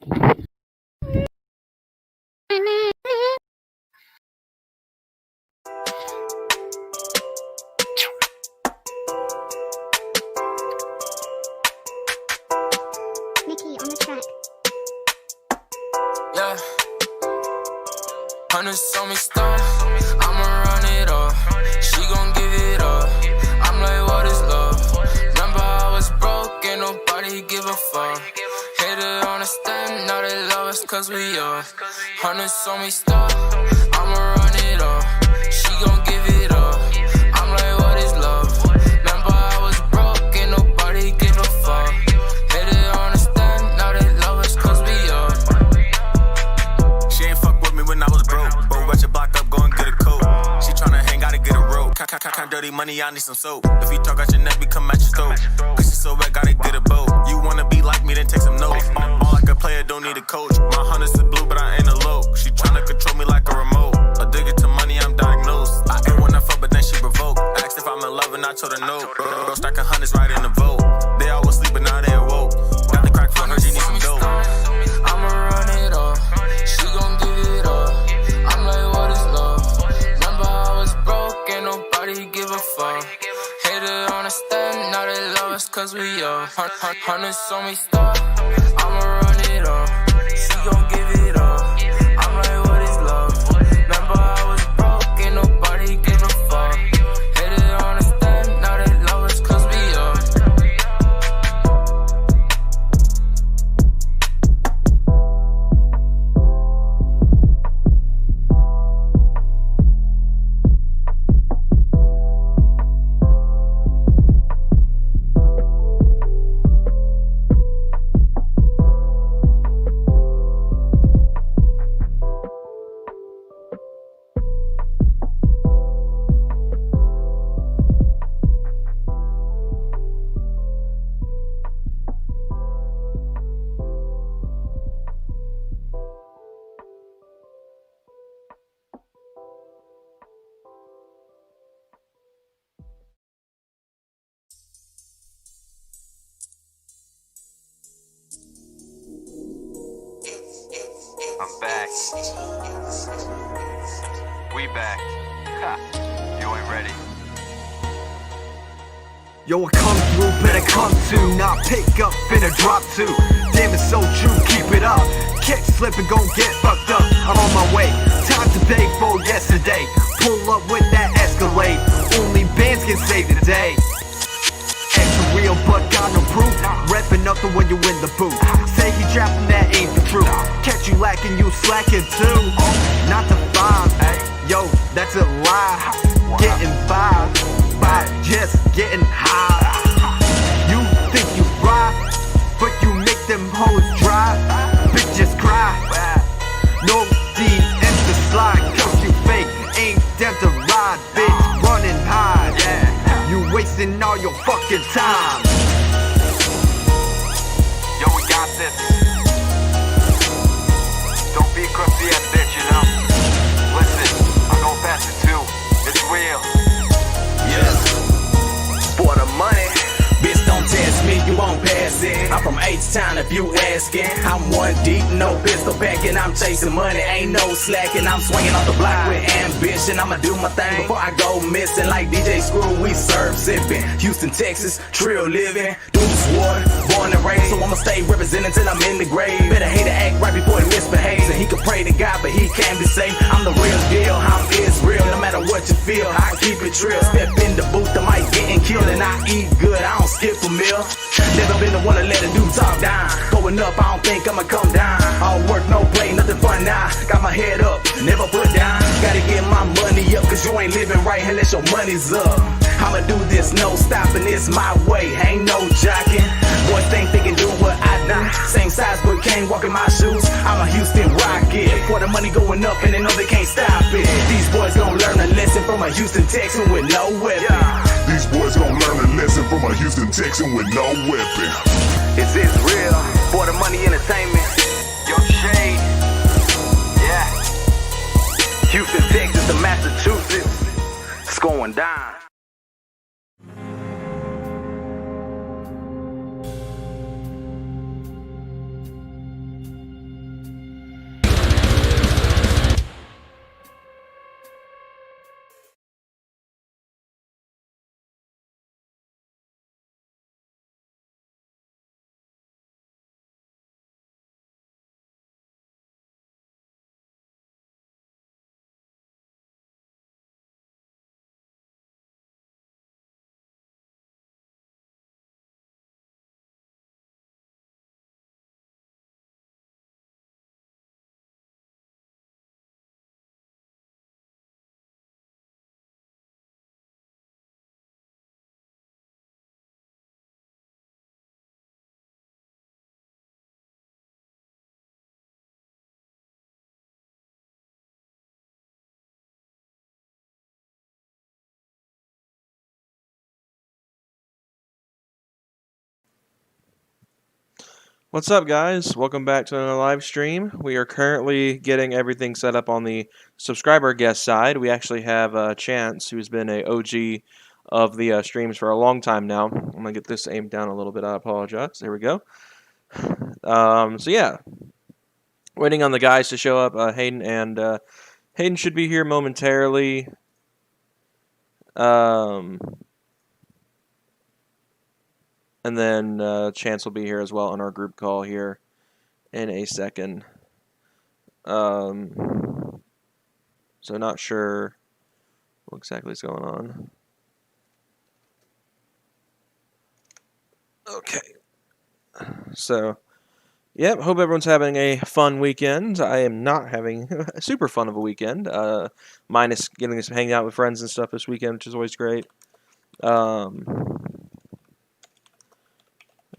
Nikki on the track. Yeah. Hundreds on me stuff, I'ma run it up. She gon' give it up. I'm like, what is love? Remember I was broke, ain't nobody give a fuck. Hater understand, now they love us cause we up. Hundreds on me stuff, I'ma run it up. She gon' give it up. I'm like, what is love? Remember I was broke, ain't nobody give a fuck. Hater understand, now they love us cause we up. She ain't fuck with me when I was broke. But rush your block up, go and get a coat. She tryna hang, gotta get a rope. Count dirty money, I need some soap. If you talk out your neck, we come at your throat. Cause she so wet, gotta get a boat. You wanna be like me, then take some notes. All like a player, don't need a coach. My hunters is blue, but I ain't a low. She tryna control me like a remote. Addicted to money, I'm diagnosed. I ain't wanna fuck, but then she provoked. Asked if I'm in love, and I told her no. Bro, stacking hundreds right in the vote. They all was sleeping, now they awoke. Got the crack for her, she need some dope. I'ma run it up. She gon' give it up. I'm like, what is love? Remember I was broke, ain't nobody give a fuck. Hater understand, now they love us cause we up. Hundreds on me stuff, I'ma run it up. She gon' give it up. I'm like, what is love? Remember I was broke, ain't nobody give a fuck. Hater understand, now they love us cause we up. I'm back. We back. Ha. You ain't ready. Yo, I come through, better come to. Not pick up, finna drop too. Damn, it's so true, keep it up. Kick, slip and gon' get fucked up. I'm on my way, time today for yesterday. Pull up with that Escalade. Only bands can save the day. Extra real, but got no proof. Reppin' nothing when you in the booth. Say he trapping, that ain't the truth. Catch you lacking, you slacking too. Not the vibe, yo, that's a lie. Getting by just getting high. You think you fly, but you make them hoes dry. Bitches cry. No DMs to slide, cause you fake. Ain't them to ride, bitch. Running high. You wasting all your fucking time. Yo, we got this. Don't be a crusty ass bitch, you know. Listen, I'm gon' pass it too. It's real. Yes. For the money. Bitch, don't test me, you won't pass it. I'm from H-Town if you asking. I'm one deep, no pistol packing. I'm chasing money, ain't no slacking. I'm swinging off the block with ambition. I'ma do my thing before I go missing. Like DJ Screw, we serve sipping. Houston, Texas, trill living. Deuce water, born and raised. So I'ma stay representing till I'm in the grave. Better hate to act right before he misbehaves. And he can pray to God, but he can't be safe. I'm the real deal, I'm Israel. No matter what you feel, I keep it trill. Step in the booth, I might getting killed. And I eat good, I don't skip a meal. Never been the one to let a dude talk down. Going up, I don't think I'ma come down. I don't work, no play, nothing fun now. Got my head up, never put down. Gotta get my money up, cause you ain't living right unless your money's up. I'ma do this, no stopping, it's my way, ain't no jocking. Boys think they can do what I do. Same size, but can't walk in my shoes. I'm a Houston Rocket. For the money going up, and they know they can't stop it. These boys gon' learn a lesson from a Houston Texan with no weapon. These boys gon' learn a lesson from a Houston Texan with no weapon. It's real. For the money entertainment. Yo, Shade. Yeah. Houston, Texas to Massachusetts. It's going down. What's up, guys? Welcome back to another live stream. We are currently getting everything set up on the subscriber guest side. We actually have Chance, who's been a OG of the streams for a long time now. I'm gonna get this aimed down a little bit. I apologize. There we go. So yeah, waiting on the guys to show up. Hayden and Hayden should be here momentarily. And then Chance will be here as well on our group call here in a second. So not sure what exactly is going on. Okay. So, yep, hope everyone's having a fun weekend. I am not having a super fun of a weekend. Minus getting to hang out with friends and stuff this weekend, which is always great.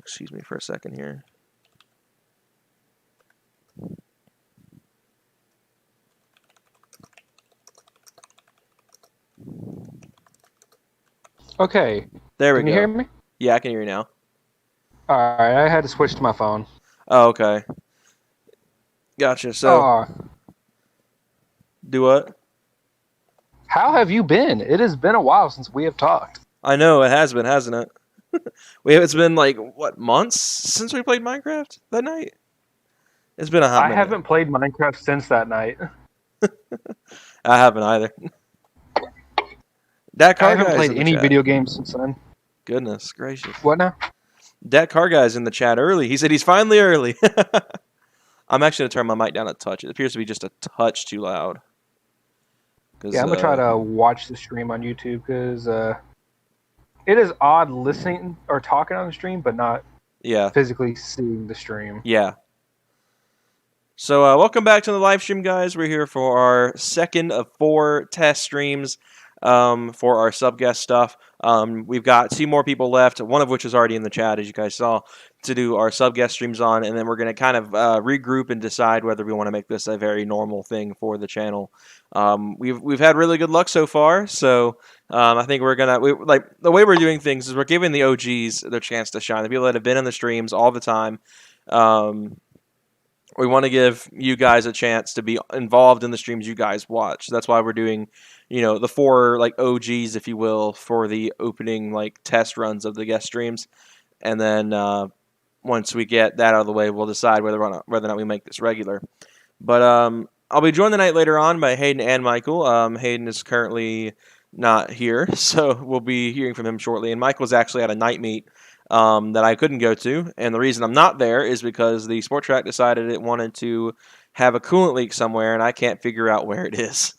Excuse me for a second here. Okay. There we Can go. you hear me? Yeah, I can hear you now. Alright, I had to switch to my phone. Oh, okay. Gotcha. So, do what? How have you been? It has been a while since we have talked. I know it has been, hasn't it? It's been like what, months since we played Minecraft that night. It's been a hot I minute. haven't played Minecraft since that night. I haven't either. That car I haven't guy's played in the any chat. video games since then. Goodness gracious. What now? That car guy's in the chat early. He said he's finally early. I'm actually going to turn my mic down a touch. It appears to be just a touch too loud. Yeah, I'm going to try to watch the stream on YouTube because it is odd listening or talking on the stream, but not physically seeing the stream. Yeah. So welcome back to the live stream, guys. We're here for our second of 4 test streams for our sub-guest stuff. We've got 2 more people left, one of which is already in the chat, as you guys saw, to do our sub-guest streams on, and then we're going to kind of regroup and decide whether we want to make this a very normal thing for the channel. We've had really good luck so far, so I think we're gonna like the way we're doing things is we're giving the OGs their chance to shine, the people that have been in the streams all the time. We want to give you guys a chance to be involved in the streams you guys watch. That's why we're doing, the 4 like OGs, if you will, for the opening like test runs of the guest streams, and then once we get that out of the way, we'll decide whether or not we make this regular. But I'll be joined the night later on by Hayden and Michael. Hayden is currently not here, so we'll be hearing from him shortly. And Michael's actually at a night meet that I couldn't go to, and the reason I'm not there is because the Sport Trac decided it wanted to have a coolant leak somewhere, and I can't figure out where it is.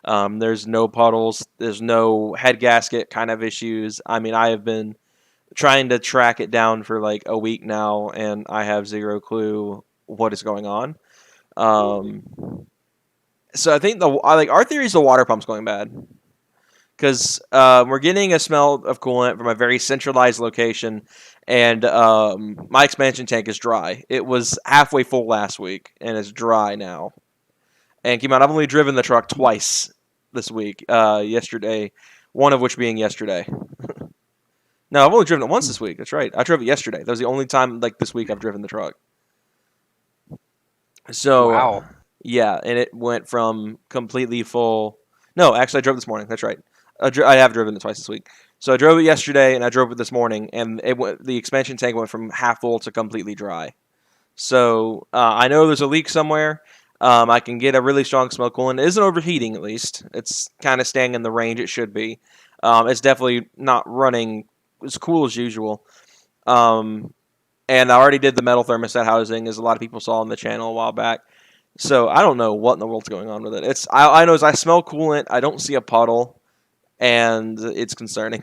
There's no puddles, there's no head gasket kind of issues. I mean, I have been trying to track it down for like a week now, and I have zero clue what is going on. So I think our theory is the water pump's going bad. Because we're getting a smell of coolant from a very centralized location, and my expansion tank is dry. It was halfway full last week, and it's dry now. And keep in mind, I've only driven the truck twice this week. Yesterday, one of which being yesterday. No, I've only driven it once this week. That's right. I drove it yesterday. That was the only time this week I've driven the truck. So, wow. Yeah, and it went from completely full. No, actually, I drove this morning. That's right. I have driven it twice this week. So I drove it yesterday, and I drove it this morning, and the expansion tank went from half full to completely dry. So I know there's a leak somewhere. I can get a really strong smell coolant. It isn't overheating, at least. It's kind of staying in the range it should be. It's definitely not running as cool as usual. And I already did the metal thermostat housing, as a lot of people saw on the channel a while back. So I don't know what in the world's going on with it. I know is I smell coolant. I don't see a puddle. And it's concerning.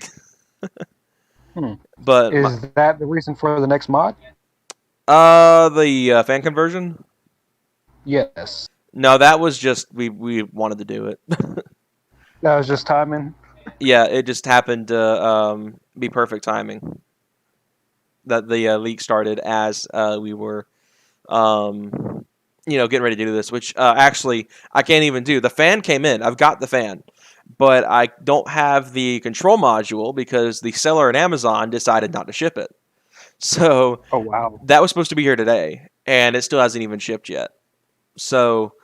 But is that the reason for the next mod? The fan conversion? Yes. No, that was just we wanted to do it. That was just timing. Yeah, it just happened to be perfect timing. That the leak started as we were getting ready to do this, which actually I can't even do. The fan came in. I've got the fan. But I don't have the control module because the seller at Amazon decided not to ship it. So oh wow, that was supposed to be here today, and it still hasn't even shipped yet. So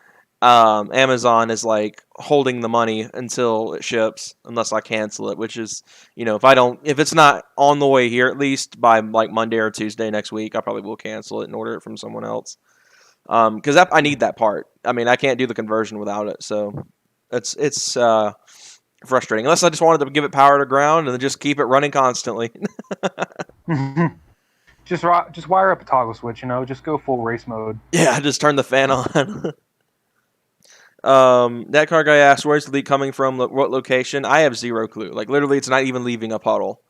Amazon is like holding the money until it ships, unless I cancel it. Which is, if it's not on the way here at least by like Monday or Tuesday next week, I probably will cancel it and order it from someone else. Because I need that part. I mean, I can't do the conversion without it, so it's frustrating. Unless I just wanted to give it power to ground and then just keep it running constantly. just wire up a toggle switch. Just go full race mode. Yeah, just turn the fan on. That car guy asked, "Where's the leak coming from? What location?" I have zero clue. Like literally, it's not even leaving a puddle,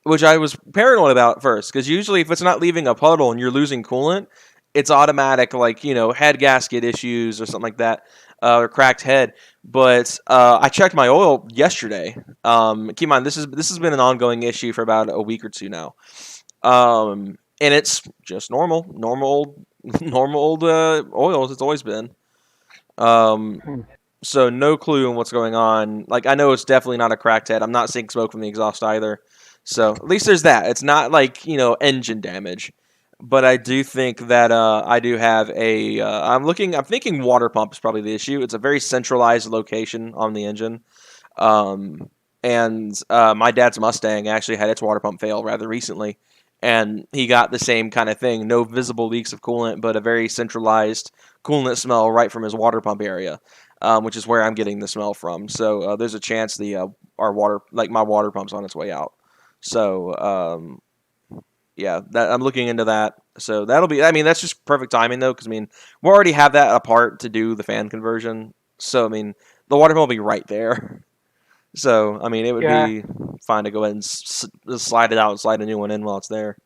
which I was paranoid about at first. Because usually, if it's not leaving a puddle and you're losing coolant, it's automatic, like head gasket issues or something like that, or cracked head. But I checked my oil yesterday. Keep in mind, this has been an ongoing issue for about a week or two now. And it's just normal old oils. It's always been. So no clue on what's going on. Like I know it's definitely not a cracked head. I'm not seeing smoke from the exhaust either. So at least there's that. It's not like engine damage. But I do think that I do have a. I'm thinking water pump is probably the issue. It's a very centralized location on the engine. And my dad's Mustang actually had its water pump fail rather recently, and he got the same kind of thing. No visible leaks of coolant, but a very centralized coolant smell right from his water pump area, which is where I'm getting the smell from. So there's a chance my water pump's on its way out. So yeah, I'm looking into that. So that'll be. I mean, that's just perfect timing though, because we already have that apart to do the fan conversion. So the water pump will be right there. So it would be fine to go ahead and slide it out and slide a new one in while it's there.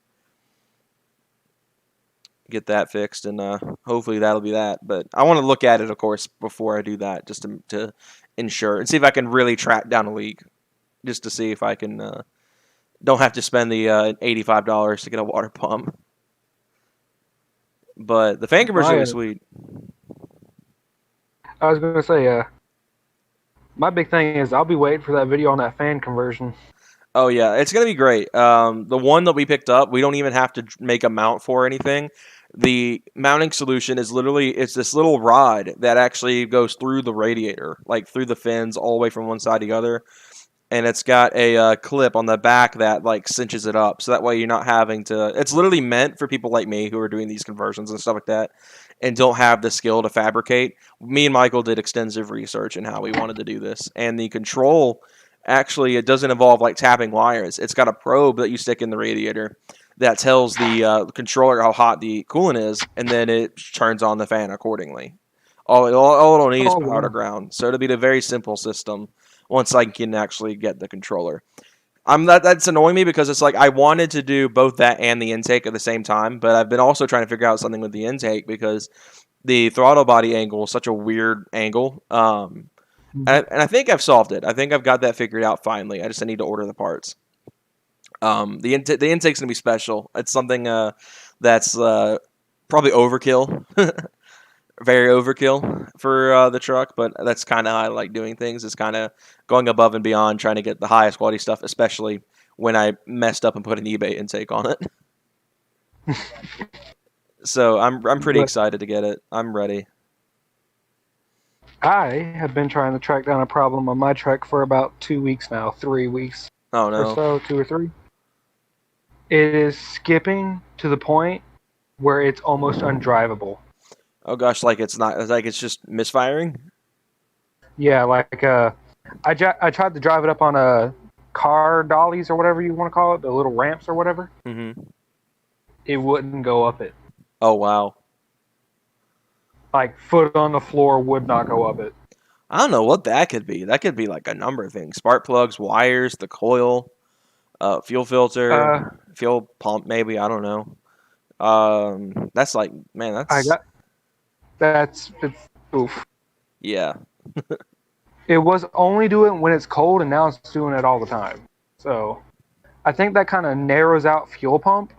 Get that fixed, and hopefully that'll be that. But I want to look at it, of course, before I do that, just to ensure and see if I can really track down a leak, just to see if I can don't have to spend the $85 to get a water pump. But the fan conversion is sweet. I was going to say, my big thing is I'll be waiting for that video on that fan conversion. Oh yeah, it's gonna be great. The one that we picked up, we don't even have to make a mount for anything. The mounting solution is it's this little rod that actually goes through the radiator, like through the fins, all the way from one side to the other. And it's got a clip on the back that like cinches it up, so that way you're not having to. It's literally meant for people like me who are doing these conversions and stuff like that, and don't have the skill to fabricate. Me and Michael did extensive research in how we wanted to do this, and the control actually it doesn't involve like tapping wires. It's got a probe that you stick in the radiator that tells the controller how hot the coolant is, and then it turns on the fan accordingly. All it'll need is power to ground, so it'll be a very simple system. Once I can actually get the controller. That's annoying me because it's like I wanted to do both that and the intake at the same time, but I've been also trying to figure out something with the intake because the throttle body angle is such a weird angle. And I think I've solved it. I think I've got that figured out finally. I just need to order the parts. The intake's going to be special. It's something that's probably overkill. Very overkill for the truck, but that's kind of how I like doing things. It's kind of going above and beyond, trying to get the highest quality stuff, especially when I messed up and put an eBay intake on it. So I'm pretty excited to get it. I'm ready. I have been trying to track down a problem on my truck for about 2 weeks now, 3 weeks. Oh no! Or so, 2 or 3. It is skipping to the point where it's almost undrivable. Oh gosh, like it's just misfiring? Yeah, like I tried to drive it up on a car dollies or whatever you want to call it, the little ramps or whatever. Mm-hmm. It wouldn't go up it. Oh wow. Like foot on the floor would not go up it. I don't know what that could be. That could be like a number of things. Spark plugs, wires, the coil, fuel filter, fuel pump maybe, I don't know. That's like, man, it's oof. Yeah. It was only doing it when it's cold, and now it's doing it all the time. So, I think that kind of narrows out fuel pump.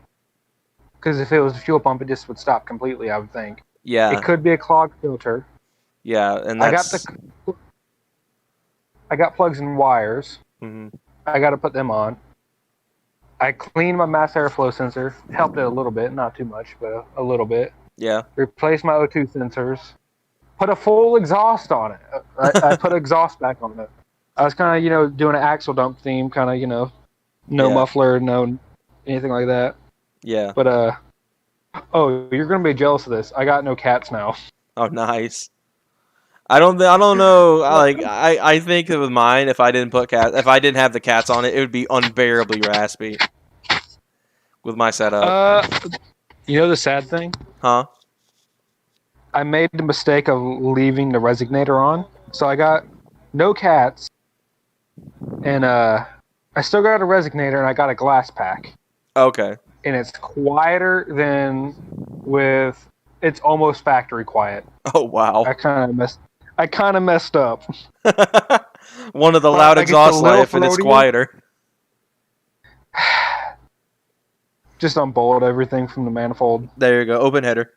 Because if it was a fuel pump, it just would stop completely, I would think. Yeah. It could be a clogged filter. Yeah, and that's... I got plugs and wires. Mm-hmm. I got to put them on. I cleaned my mass airflow sensor. Helped it a little bit, not too much, but a little bit. Yeah. Replaced my O2 sensors. Put a full exhaust on it. I put exhaust back on it. I was kind of, doing an axle dump theme, kind of, no Yeah. muffler, no anything like that. Yeah. But oh, you're gonna be jealous of this. I got no cats now. Oh, nice. I don't know. I think that with mine, if I didn't have the cats on it, it would be unbearably raspy. With my setup, The sad thing? huh? I made the mistake of leaving the resonator on, so I got no cats, and I still got a resonator, and I got a glass pack, Okay. and it's quieter than with. It's almost factory quiet. Oh wow. I kind of messed up. One of the But, loud like, it's a exhaust little life, and it's floaty. quieter. Just unbolt everything from the manifold. There you go. Open header.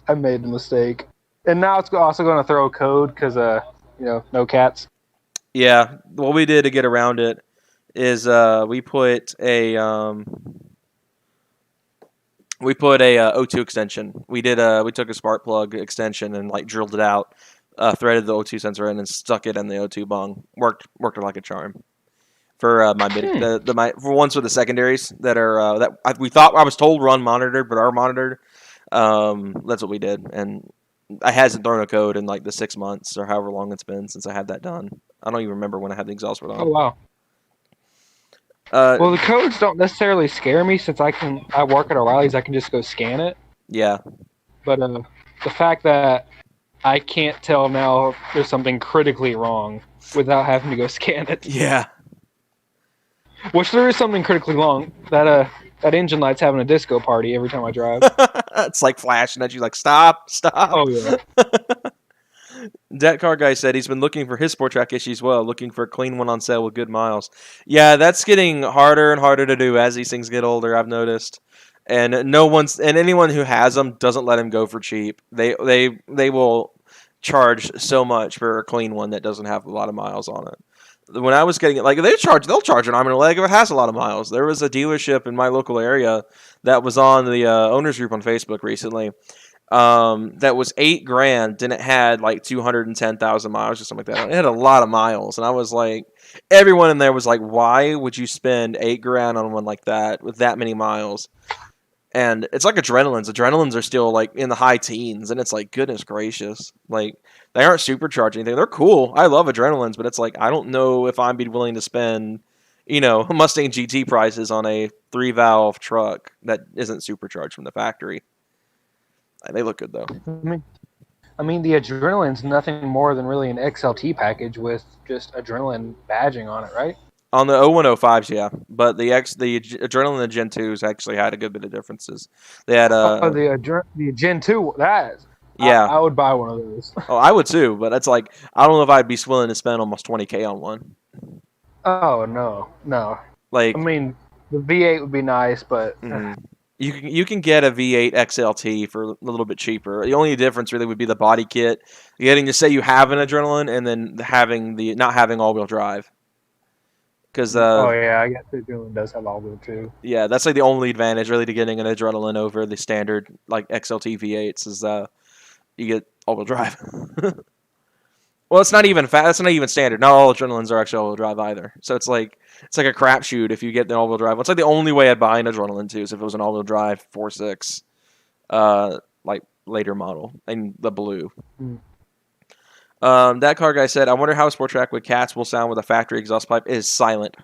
I made the mistake, and now it's also going to throw a code because no cats. Yeah. What we did to get around it is we put a O2 extension. We took a spark plug extension and like drilled it out, threaded the O2 sensor in, and stuck it in the O2 bung. Worked like a charm. For my for ones for the secondaries that are we thought I was told were unmonitored but are monitored. That's what we did, and I hasn't thrown a code in like the 6 months or however long it's been since I had that done. I don't even remember when I had the exhaust put on. Oh wow. Well, the codes don't necessarily scare me since I work at O'Reilly's. I can just go scan it. Yeah. But the fact that I can't tell now if there's something critically wrong without having to go scan it. Yeah. Which there is something critically wrong. That engine light's having a disco party every time I drive. It's like flashing at you like, stop. Oh yeah. That car guy said he's been looking for his Sport Trac issue as well, looking for a clean one on sale with good miles. Yeah, that's getting harder and harder to do as these things get older, I've noticed. And anyone who has them doesn't let them go for cheap. They will charge so much for a clean one that doesn't have a lot of miles on it. When I was getting it, like they'll charge an arm and a leg if it has a lot of miles. There was a dealership in my local area that was on the owners group on Facebook recently. That was $8,000 and it had like 210,000 miles or something like that. It had a lot of miles, and I was like, everyone in there was like, "Why would you spend $8,000 on one like that with that many miles?" And it's like adrenalines. Adrenalines are still like in the high teens, and it's like, goodness gracious, like they aren't supercharged anything. They're cool. I love adrenalines, but it's like I don't know if I'd be willing to spend, Mustang GT prices on a 3-valve truck that isn't supercharged from the factory. They look good though. I mean, the adrenaline's nothing more than really an XLT package with just adrenaline badging on it, right? On the 0105s, yeah, but the adrenaline Gen 2s actually had a good bit of differences. They had the Gen 2. Yeah, I would buy one of those. Oh, I would too, but it's like I don't know if I'd be willing to spend almost $20,000 on one. Oh no. Like, I mean, the V8 would be nice, but you can get a V8 XLT for a little bit cheaper. The only difference really would be the body kit. You're getting to say you have an adrenaline and then not having all-wheel drive. Because oh yeah, I guess the adrenaline does have all-wheel too. Yeah, that's like the only advantage really to getting an adrenaline over the standard like XLT V8s is you get all-wheel drive. Well, it's not even that's not even standard. Not all adrenalines are actually all-wheel drive either. So it's like a crapshoot if you get the all-wheel drive. It's like the only way I'd buy an adrenaline too is if it was an all-wheel drive 4.6, like later model in the blue. That car guy said, "I wonder how a Sport Trac with cats will sound with a factory exhaust pipe." It is silent.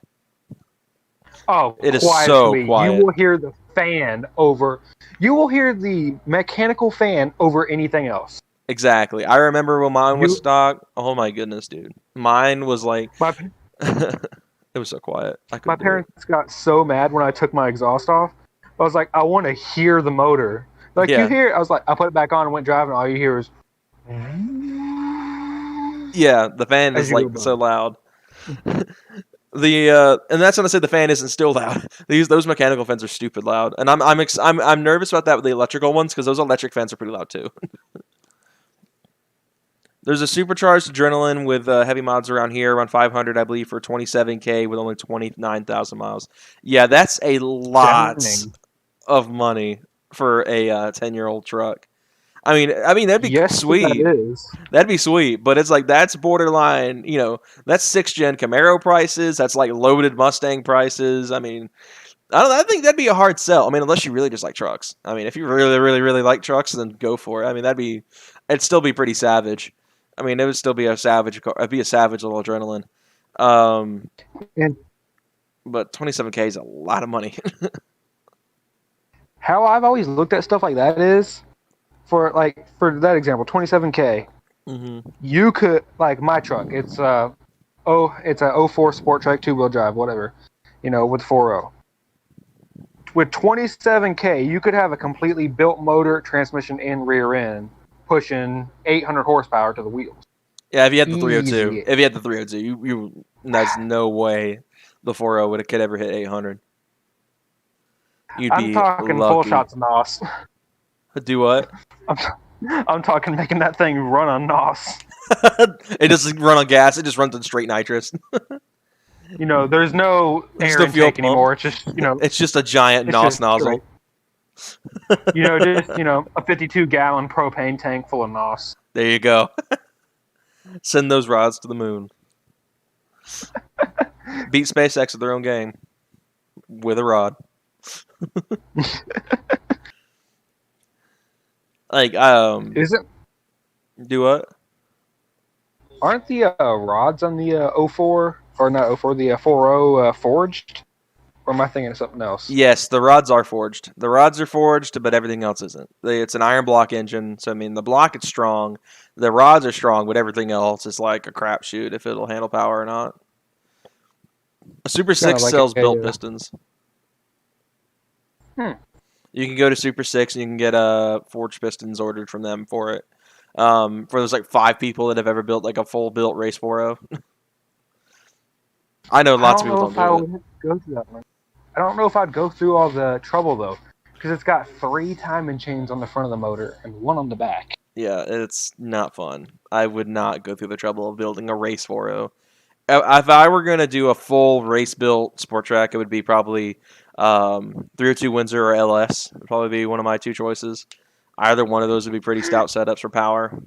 Oh, it is so quiet. You will hear the fan over. You will hear the mechanical fan over anything else. Exactly. I remember when mine was stock. Oh my goodness, dude! Mine was like. It was so quiet. My parents got so mad when I took my exhaust off. I was like, I want to hear the motor. Like you hear, I was like, I put it back on and went driving. All you hear is. Yeah, the fan is like so loud. And that's when I said the fan isn't still loud. Those mechanical fans are stupid loud, and I'm nervous about that with the electrical ones because those electric fans are pretty loud too. There's a supercharged adrenaline with heavy mods around here, around 500, I believe, for 27K with only 29,000 miles. Yeah, that's a lot Dang. of money for a 10-year-old truck. I mean that'd be Yes, sweet. that is. That'd be sweet, but it's like that's borderline. That's 6th-gen Camaro prices. That's like loaded Mustang prices. I mean, I don't. I think that'd be a hard sell. I mean, unless you really just like trucks. I mean, if you really, really, really like trucks, then go for it. I mean, it'd still be pretty savage. I mean, it would still be a savage. It'd be a savage little adrenaline. Um, And but 27K is a lot of money. how I've always looked at stuff like that is, for that example, 27K. Mm-hmm. You could, like my truck. It's a 04 Sport Trac 2-wheel drive, whatever. With 4.0. With 27K, you could have a completely built motor, transmission, and rear end, pushing 800 horsepower to the wheels. Yeah, if you had the 302, Easy. if you had the 302, there's no way the 4.0 could ever hit 800. You'd I'm be talking lucky. full shots of NOS. Do what? I'm talking making that thing run on NOS. It doesn't run on gas. It just runs on straight nitrous. There's no Just air a fuel intake pump. anymore. It's just, It's just a giant it's NOS just nozzle. just, a 52-gallon propane tank full of NOS. There you go. Send those rods to the moon. Beat SpaceX at their own game with a rod. Isn't Do what? Aren't the rods on the 04 or not 04 the 40 forged? Or am I thinking of something else? Yes, the rods are forged. The rods are forged, but everything else isn't. It's an iron block engine, so I mean the block is strong. The rods are strong, but everything else is like a crapshoot if it'll handle power or not. A Super 6 like sells a, built pistons. You can go to Super 6 and you can get forged pistons ordered from them for it. For those like 5 people that have ever built like a full built race 4.0. I know lots of people don't do it. Go through that one. I don't know if I'd go through all the trouble though, because it's got 3 timing chains on the front of the motor and 1 on the back. Yeah, it's not fun. I would not go through the trouble of building a race 4.0. If I were going to do a full race built sport track, it would be probably 302 Windsor or LS. Would probably be one of my 2 choices. Either one of those would be pretty stout setups for power.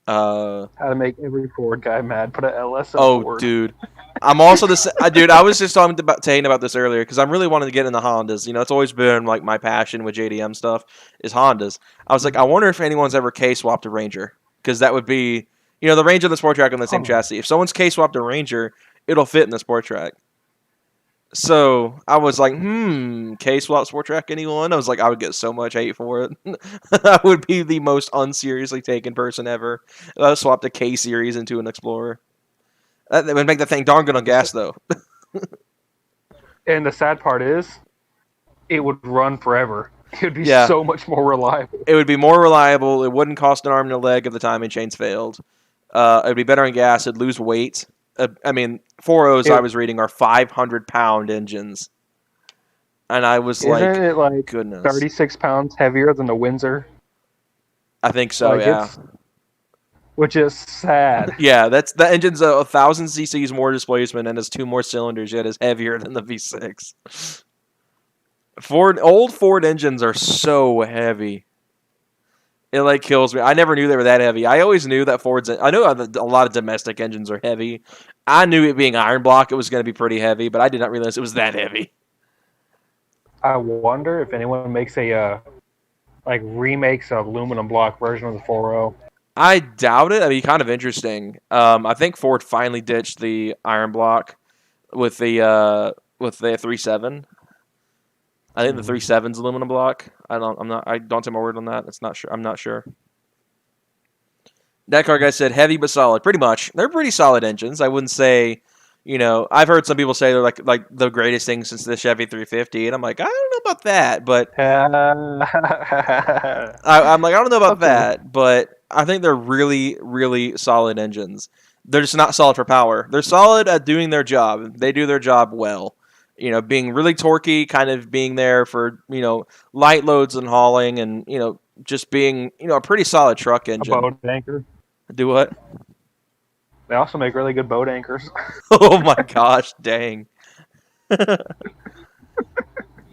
How to make every Ford guy mad? Put an LS on Ford. Dude. I'm also dude. I was just talking about Tane about this earlier because I'm really wanting to get into Hondas. It's always been like my passion with JDM stuff is Hondas. I was like, I wonder if anyone's ever K-swapped a Ranger, because that would be, the Ranger and the Sport Track on the same chassis. If someone's K-swapped a Ranger, it'll fit in the Sport Track. So I was like, K-swap Sport Track anyone? I was like, I would get so much hate for it. I would be the most unseriously taken person ever. I swapped a K series into an Explorer. That would make the thing darn good on gas, though. And the sad part is, it would run forever. It would be so much more reliable. It would be more reliable. It wouldn't cost an arm and a leg if the timing chains failed. It would be better on gas. It'd lose weight. 4.0s I was reading are 500-pound engines. And I was Isn't it like goodness. 36 pounds heavier than the Windsor? I think so, yeah. Which is sad. Yeah, that engine's 1,000 cc's more displacement and has 2 more cylinders, yet is heavier than the V6. Old Ford engines are so heavy. It kills me. I never knew they were that heavy. I always knew that Ford's. I know a lot of domestic engines are heavy. I knew it being iron block, it was going to be pretty heavy, but I did not realize it was that heavy. I wonder if anyone makes a remakes an aluminum block version of the 4.0. I doubt it. Kind of interesting. I think Ford finally ditched the iron block with the 3.7. I think the 3.7's aluminum block. I don't take my word on that. It's not sure. I'm not sure. That car guy said heavy but solid. Pretty much. They're pretty solid engines. I wouldn't say, I've heard some people say they're like the greatest thing since the Chevy 350, and I'm like, I don't know about that, but I'm like, I don't know about that, but I think they're really, really solid engines. They're just not solid for power. They're solid at doing their job. They do their job well. Being really torquey, kind of being there for, light loads and hauling and, just being, a pretty solid truck engine. A boat anchor. Do what? They also make really good boat anchors. Oh my gosh, dang.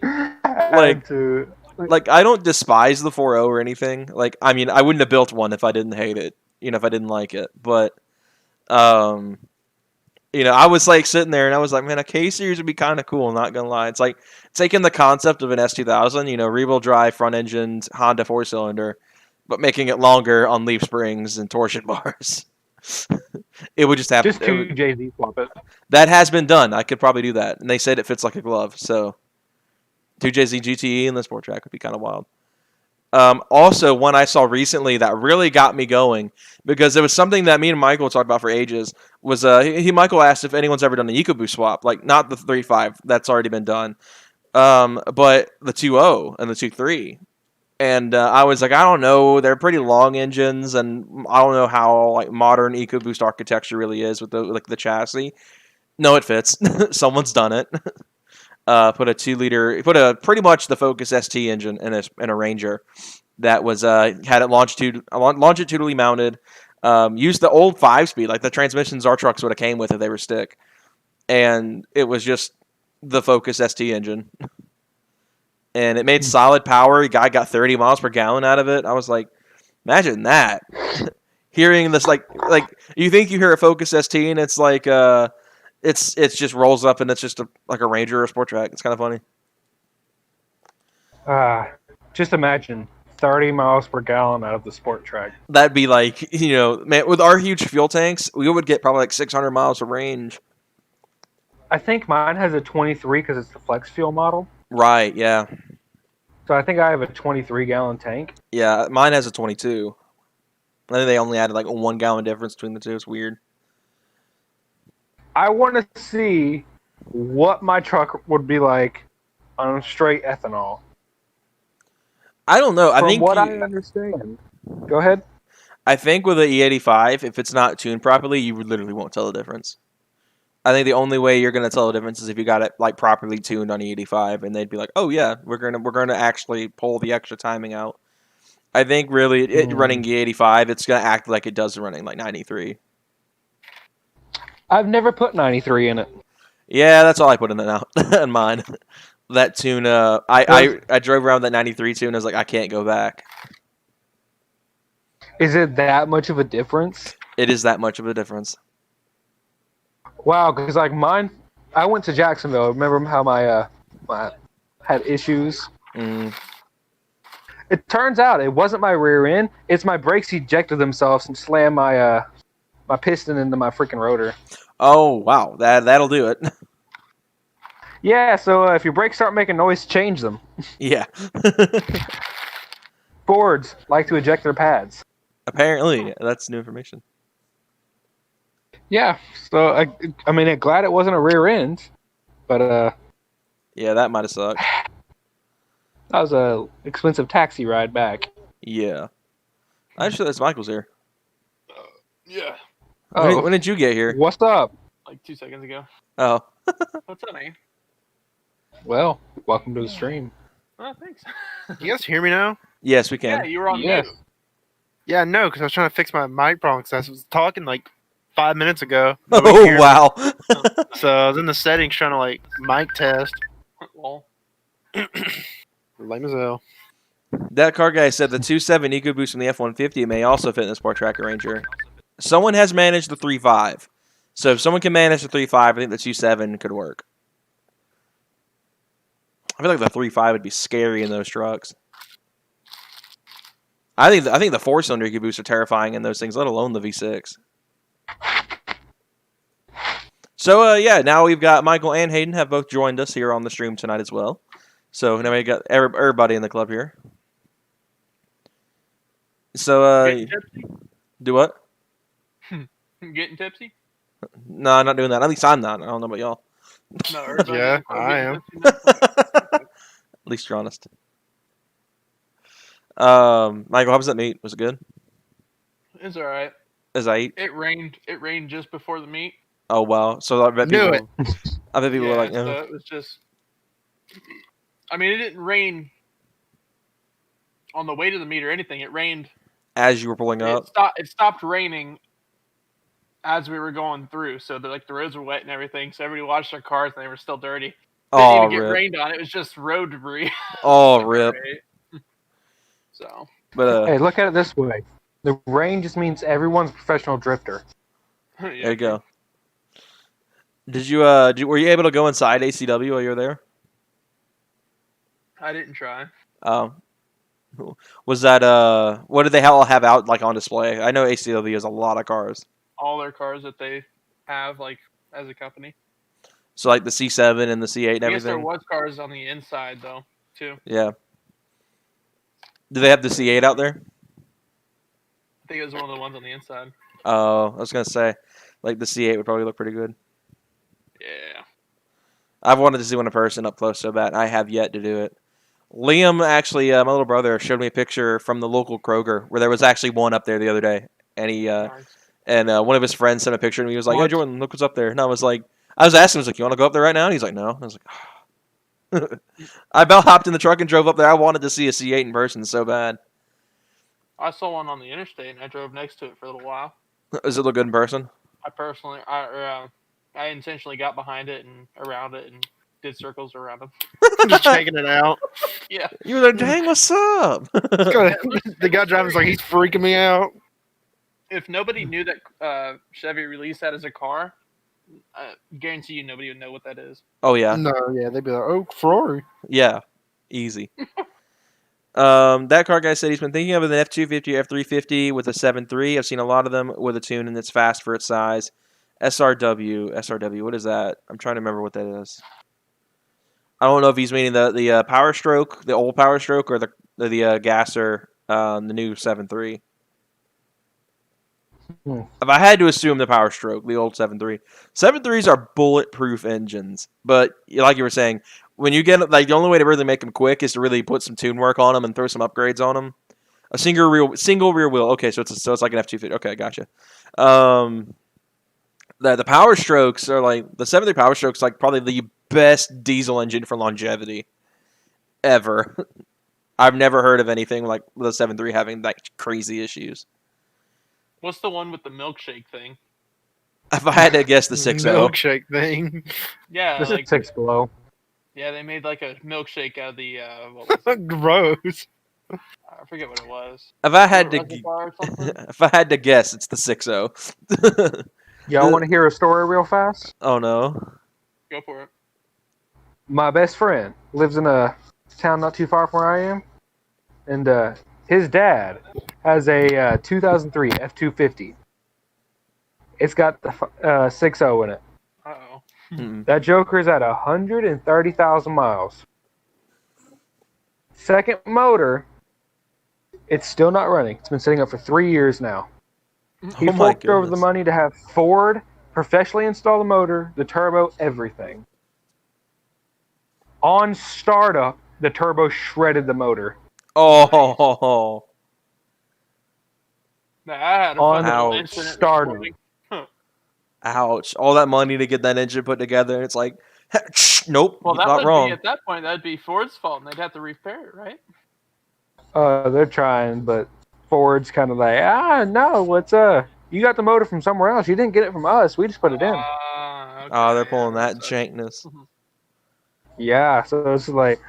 Had to. Like I don't despise the 4.0 or anything. Like I mean, I wouldn't have built one if I didn't hate it. If I didn't like it. But um, I was like sitting there and I was like, man, a K series would be kind of cool. Not gonna lie, it's like taking the concept of an S2000, rear-wheel drive, front-engined Honda 4-cylinder, but making it longer on leaf springs and torsion bars. It would just have Just two Jay-Z swap it. That has been done. I could probably do that, and they said it fits like a glove. So, 2JZ GTE and the Sport Trac would be kind of wild. Also, one I saw recently that really got me going because it was something that me and Michael talked about for ages. Was Michael asked if anyone's ever done an EcoBoost swap, like not the 3.5 that's already been done, but the 2.0 and the 2.3. And I was like, I don't know. They're pretty long engines, and I don't know how like modern EcoBoost architecture really is with the chassis. No, it fits. Someone's done it. Put a pretty much the Focus ST engine in a Ranger that was had it longitudinally mounted. Used the old 5-speed, like the transmissions our trucks would have came with if they were stick, and it was just the Focus ST engine, and it made solid power. The guy got 30 miles per gallon out of it. I was like, imagine that. Hearing this, like you think you hear a Focus ST and it's like It's just rolls up and it's just like a Ranger or a Sport Trac. It's kind of funny. Just imagine 30 miles per gallon out of the Sport Trac. That'd be like, man, with our huge fuel tanks, we would get probably like 600 miles of range. I think mine has a 23 because it's the flex fuel model. Right, yeah. So I think I have a 23-gallon tank. Yeah, mine has a 22. I think they only added like a 1 gallon difference between the two. It's weird. I want to see what my truck would be like on straight ethanol. I don't know. I understand. Go ahead. I think with the E85, if it's not tuned properly, you literally won't tell the difference. I think the only way you're gonna tell the difference is if you got it like properly tuned on E85, and they'd be like, "Oh yeah, we're gonna actually pull the extra timing out." I think really running E85, it's gonna act like it does running like 93. I've never put 93 in it. Yeah, that's all I put in mine. That tune, I drove around that 93 tune. And I was like, I can't go back. Is it that much of a difference? It is that much of a difference. Wow, because like mine, I went to Jacksonville. Remember how my had issues? Mm. It turns out it wasn't my rear end. It's my brakes ejected themselves and slammed my my piston into my freaking rotor. Oh wow, that'll do it. Yeah, so if your brakes start making noise, change them. Yeah. Fords like to eject their pads. Apparently, that's new information. Yeah, so I mean, I'm glad it wasn't a rear end, but yeah, that might have sucked. That was a expensive taxi ride back. Yeah. I just realized Michael's here. Yeah. When did you get here? What's up? Like 2 seconds ago. Oh. What's up, man? Well, welcome to the stream. Oh, thanks. You guys hear me now? Yes, we can. Yeah, you were on Yes. mute. Yeah, no, because I was trying to fix my mic problem because I was talking like 5 minutes ago. Nobody could hear Oh me. wow. So I was in the settings trying to like mic test. Well, Lame as hell. That car guy said the 2.7 EcoBoost from the F-150 may also fit in the Sport Trac Ranger. Someone has managed the 3.5. So if someone can manage the 3.5, I think the 2.7 could work. I feel like the 3.5 would be scary in those trucks. I think the 4-cylinder EcoBoosts are terrifying in those things, let alone the V6. So yeah, now we've got Michael and Hayden have both joined us here on the stream tonight as well. So now we got everybody in the club here. So getting tipsy? do what? Getting tipsy? No, I'm not doing that. At least I'm not. I don't know about y'all. No, everybody Yeah, else I getting am. tipsy now? At least you're honest. Michael, how was that meet? Was it good? It's all right. As I eat? It rained. It rained just before the meet. Oh wow! So I bet Knew people. I bet people were like, so it was just. I mean, it didn't rain on the way to the meet or anything. It rained as you were pulling up. It stopped raining as we were going through, so the roads were wet and everything. So everybody washed their cars and they were still dirty. Didn't Oh even get rip. rained on. It was just road debris. Oh Like, rip. alright. So But Hey, look at it this way: the rain just means everyone's a professional drifter. yeah, there you go. Did you were you able to go inside ACW while you were there? I didn't try. Um, was that what did they all have out like on display? I know ACW has a lot of cars. All their cars that they have like as a company. So like the C7 and the C8 and I guess there everything. was cars on the inside though too. Yeah. Do they have the C8 out there? I think it was one of the ones on the inside. Oh, I was gonna say, like the C8 would probably look pretty good. Yeah. I've wanted to see one in person up close so bad. And I have yet to do it. Liam actually, my little brother showed me a picture from the local Kroger where there was actually one up there the other day, and he Nice. and one of his friends sent a picture and he was like, "Hey What? Jordan, look what's up there." And I was asking him, I was like, "You want to go up there right now?" And he's like, "No." I was like, I hopped in the truck and drove up there. I wanted to see a C8 in person so bad. I saw one on the interstate and I drove next to it for a little while. Does it look good in person? I intentionally got behind it and around it and did circles around them. Just checking it out. Yeah. You were like, "Dang, what's up?" The guy driving's like, he's freaking me out. If nobody knew that Chevy released that as a car, I guarantee you nobody would know what that is. Oh yeah, No, yeah, they'd be like, oh, Ferrari. yeah, easy. That car guy said he's been thinking of an F250 or F350 with a 7.3. I've seen a lot of them with a tune and it's fast for its size. SRW, what is that? I'm trying to remember what that is. I don't know if he's meaning the Power Stroke, the old Power Stroke, or the Gasser, the new 7.3. If I had to assume the Power Stroke, the old 7.3. 7.3s are bulletproof engines, but like you were saying, when you get like the only way to really make them quick is to really put some tune work on them and throw some upgrades on them. A single rear wheel. Okay, so it's like an F250. Okay, gotcha. The Power Strokes are like the 7.3 Power Strokes, like probably the best diesel engine for longevity ever. I've never heard of anything like the 7.3 having like crazy issues. What's the one with the milkshake thing? If I had to guess, the 6.0. Milkshake thing. Yeah, This like is 6 below. yeah, they made like a milkshake out of the what was it? Gross. I forget what it was. If I had to, Reservoir or something? if I had to guess, it's the 6.0. Y'all want to hear a story real fast? Oh no. Go for it. My best friend lives in a town not too far from where I am, and his dad has a 2003 F250. It's got the 6.0 in it. Uh-oh. That Joker's at 130,000 miles. Second motor, it's still not running. It's been sitting up for 3 years now. He Oh my forked over the goodness. money to have Ford professionally install the motor, the turbo, everything. On startup, the turbo shredded the motor. Oh. Nah, I had a On fun little Ouch. incident this Starter. morning. Ouch. All that money to get that engine put together, and it's like, nope, Well, that not would wrong. be at that point. That'd be Ford's fault, and they'd have to repair it, right? They're trying, but Ford's kind of like, no, you got the motor from somewhere else. You didn't get it from us. We just put it in. Okay, Oh, they're pulling yeah, that so- jankness. Yeah, so it's like,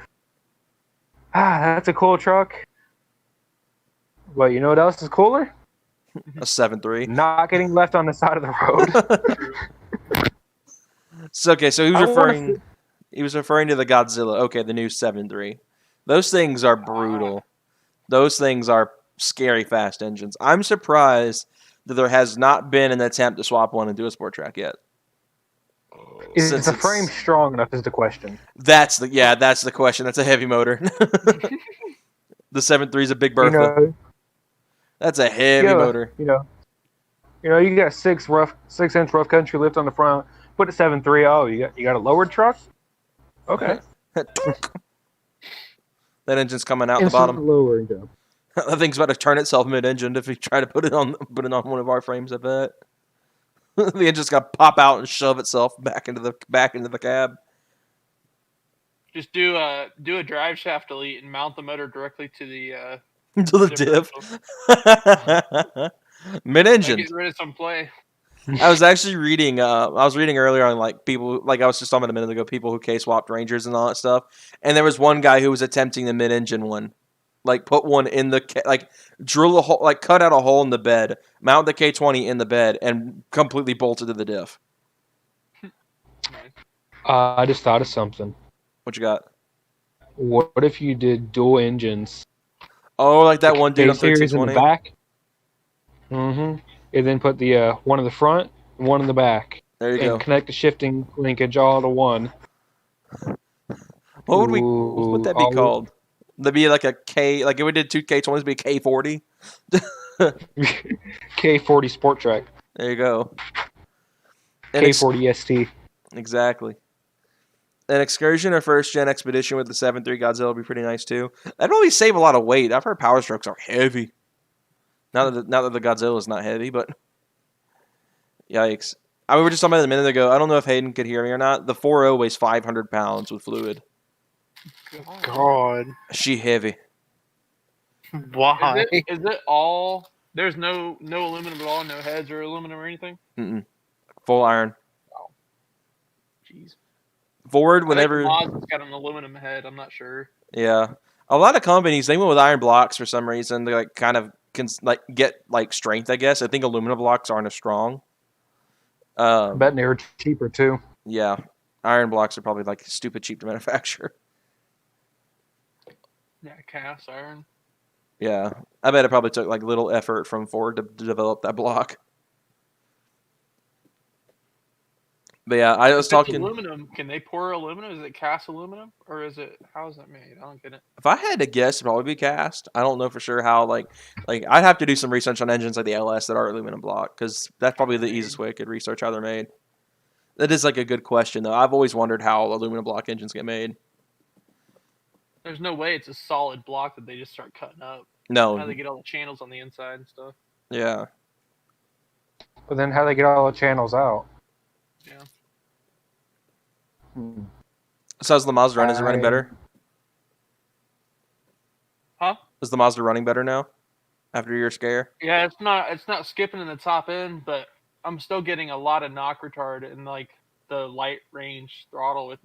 that's a cool truck. But you know what else is cooler? A 7.3. Not getting left on the side of the road. So okay, so he was I wanna referring. He was referring to the Godzilla. Okay, the new 7.3. Those things are brutal. Those things are scary fast engines. I'm surprised that there has not been an attempt to swap one and do a sport track yet. Is Since the it's- frame strong enough is the question. That's the question. That's a heavy motor. The 7.3 is a big Bertha. You know, That's a heavy motor. You got a 6-inch rough country lift on the front. Put a 7.3. Oh, you got a lowered truck? Okay. That engine's coming out the bottom. lowering job. That thing's about to turn itself mid-engine if we try to put it on one of our frames. I bet the engine's gonna pop out and shove itself back into the cab. Just do a drive shaft delete and mount the motor directly to the To the diff. Mid-engine. Get rid of some play. I was actually reading. I was reading earlier on like people, like I was just talking about a minute ago, people who K swapped Rangers and all that stuff. And there was one guy who was attempting the mid-engine one, like put one in the like drill a hole, like cut out a hole in the bed, mount the K20 in the bed, and completely bolted to the diff. I just thought of something. What you got? What if you did dual engines? Oh, like that one dude K on series in the 1320. back. Mm-hmm. And then put the one in the front, one in the back. There you and go. connect the shifting linkage all to one. What would that be called? That'd be like a K, like if we did two K20s, it'd be a K40. K40 Sport Track. There you go. K40 ST. Exactly. An excursion or first gen expedition with the 7.3 Godzilla would be pretty nice too. That'd really save a lot of weight. I've heard Power Strokes are heavy. Not that the Godzilla is not heavy, but yikes. We were just talking about it a minute ago. I don't know if Hayden could hear me or not. The 4.0 weighs 500 pounds with fluid. God. She heavy. Why? Is it all? There's no aluminum at all, no heads or aluminum or anything. Full iron. Oh, jeez. Forward whenever. Mazda's got an aluminum head. I'm not sure. Yeah, a lot of companies they went with iron blocks for some reason. They like kind of can like get like strength. I guess I think aluminum blocks aren't as strong. I bet they were cheaper too. Yeah, iron blocks are probably like stupid cheap to manufacture. Yeah, cast iron. Yeah, I bet it probably took like little effort from Ford to develop that block. But yeah, I was talking. Aluminum. Can they pour aluminum? Is it cast aluminum or is it? How is that made? I don't get it. If I had to guess, it'd probably be cast. I don't know for sure how. Like I'd have to do some research on engines like the LS that are aluminum block because that's probably the easiest way I could research how they're made. That is like a good question though. I've always wondered how aluminum block engines get made. There's no way it's a solid block that they just start cutting up. No. How they get all the channels on the inside and stuff. Yeah. But then how they get all the channels out? Yeah. So how's the Mazda run? Is it running better? Huh? Is the Mazda running better now? After your scare? Yeah, it's not skipping in the top end, but I'm still getting a lot of knock retard in like the light range throttle with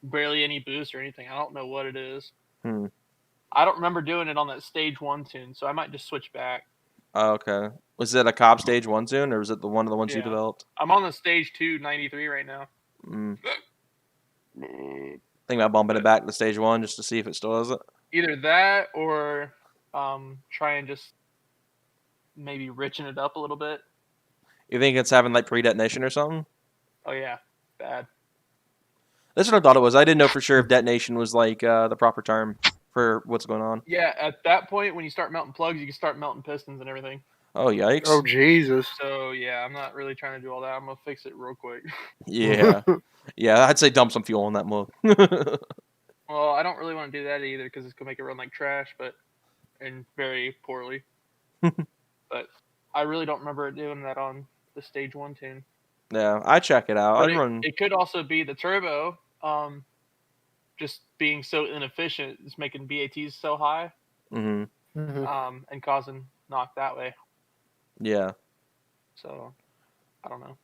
barely any boost or anything. I don't know what it is. I don't remember doing it on that stage 1 tune, so I might just switch back. Oh, okay. Was it a Cobb stage 1 tune, or was it one of the ones you developed? I'm on the stage 2 93 right now. Think about bumping it back to stage 1 just to see if it still does it. Either that or try and just maybe richen it up a little bit. You think it's having like pre-detonation or something? Oh yeah, bad. That's what I thought it was. I didn't know for sure if detonation was like the proper term for what's going on. Yeah, at that point when you start melting plugs, you can start melting pistons and everything. Oh yikes! Oh Jesus! So yeah, I'm not really trying to do all that. I'm gonna fix it real quick. Yeah, yeah. I'd say dump some fuel on that mug. Well, I don't really want to do that either because it's gonna make it run like trash, and very poorly. But I really don't remember it doing that on the stage 1 tune. Yeah, I check it out. It could also be the turbo, just being so inefficient, it's making BATs so high, and causing knock that way. Yeah. So, I don't know.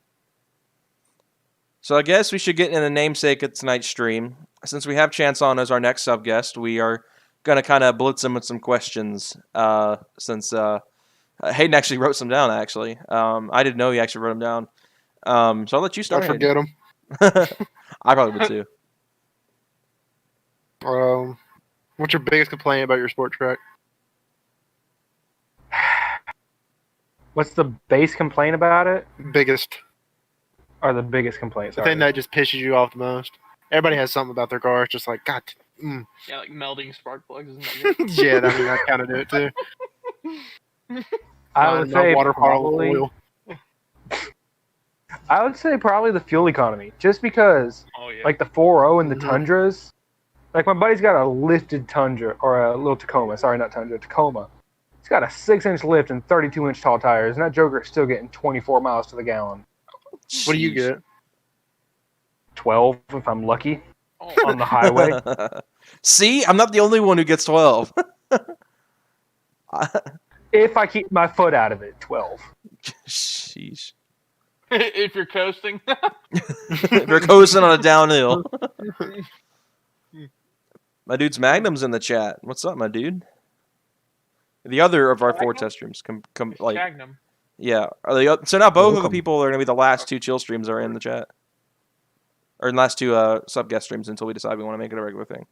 So I guess we should get in a namesake of tonight's stream. Since we have Chance on as our next sub-guest, we are going to kind of blitz him with some questions, since Hayden actually wrote some down, actually. I didn't know he actually wrote them down. So I'll let you start. Don't forget them. I probably would too. What's your biggest complaint about your sport track? What's the base complaint about it? Biggest. Or the biggest complaint? The thing that just pisses you off the most. Everybody has something about their car. It's just like, God. Yeah, like melting spark plugs. Isn't that good? Yeah, I mean, I kind of do it too. I would say water probably. oil. I would say probably the fuel economy, just because, like the 4.0 and the Tundras. Like my buddy's got a lifted Tundra or a little Tacoma. Sorry, not Tundra, Tacoma. He's got a 6-inch lift and 32-inch tall tires, and that Joker is still getting 24 miles to the gallon. What do you get? 12 if I'm lucky on the highway. See, I'm not the only one who gets 12. If I keep my foot out of it, 12. Sheesh. If you're coasting. If you're coasting on a downhill. My dude's Magnum's in the chat. What's up, my dude? The other of our 4 test streams come like Shagnum. yeah. So now both of the people are gonna be the last 2 chill streams are in the chat, or in the last 2 sub guest streams until we decide we want to make it a regular thing.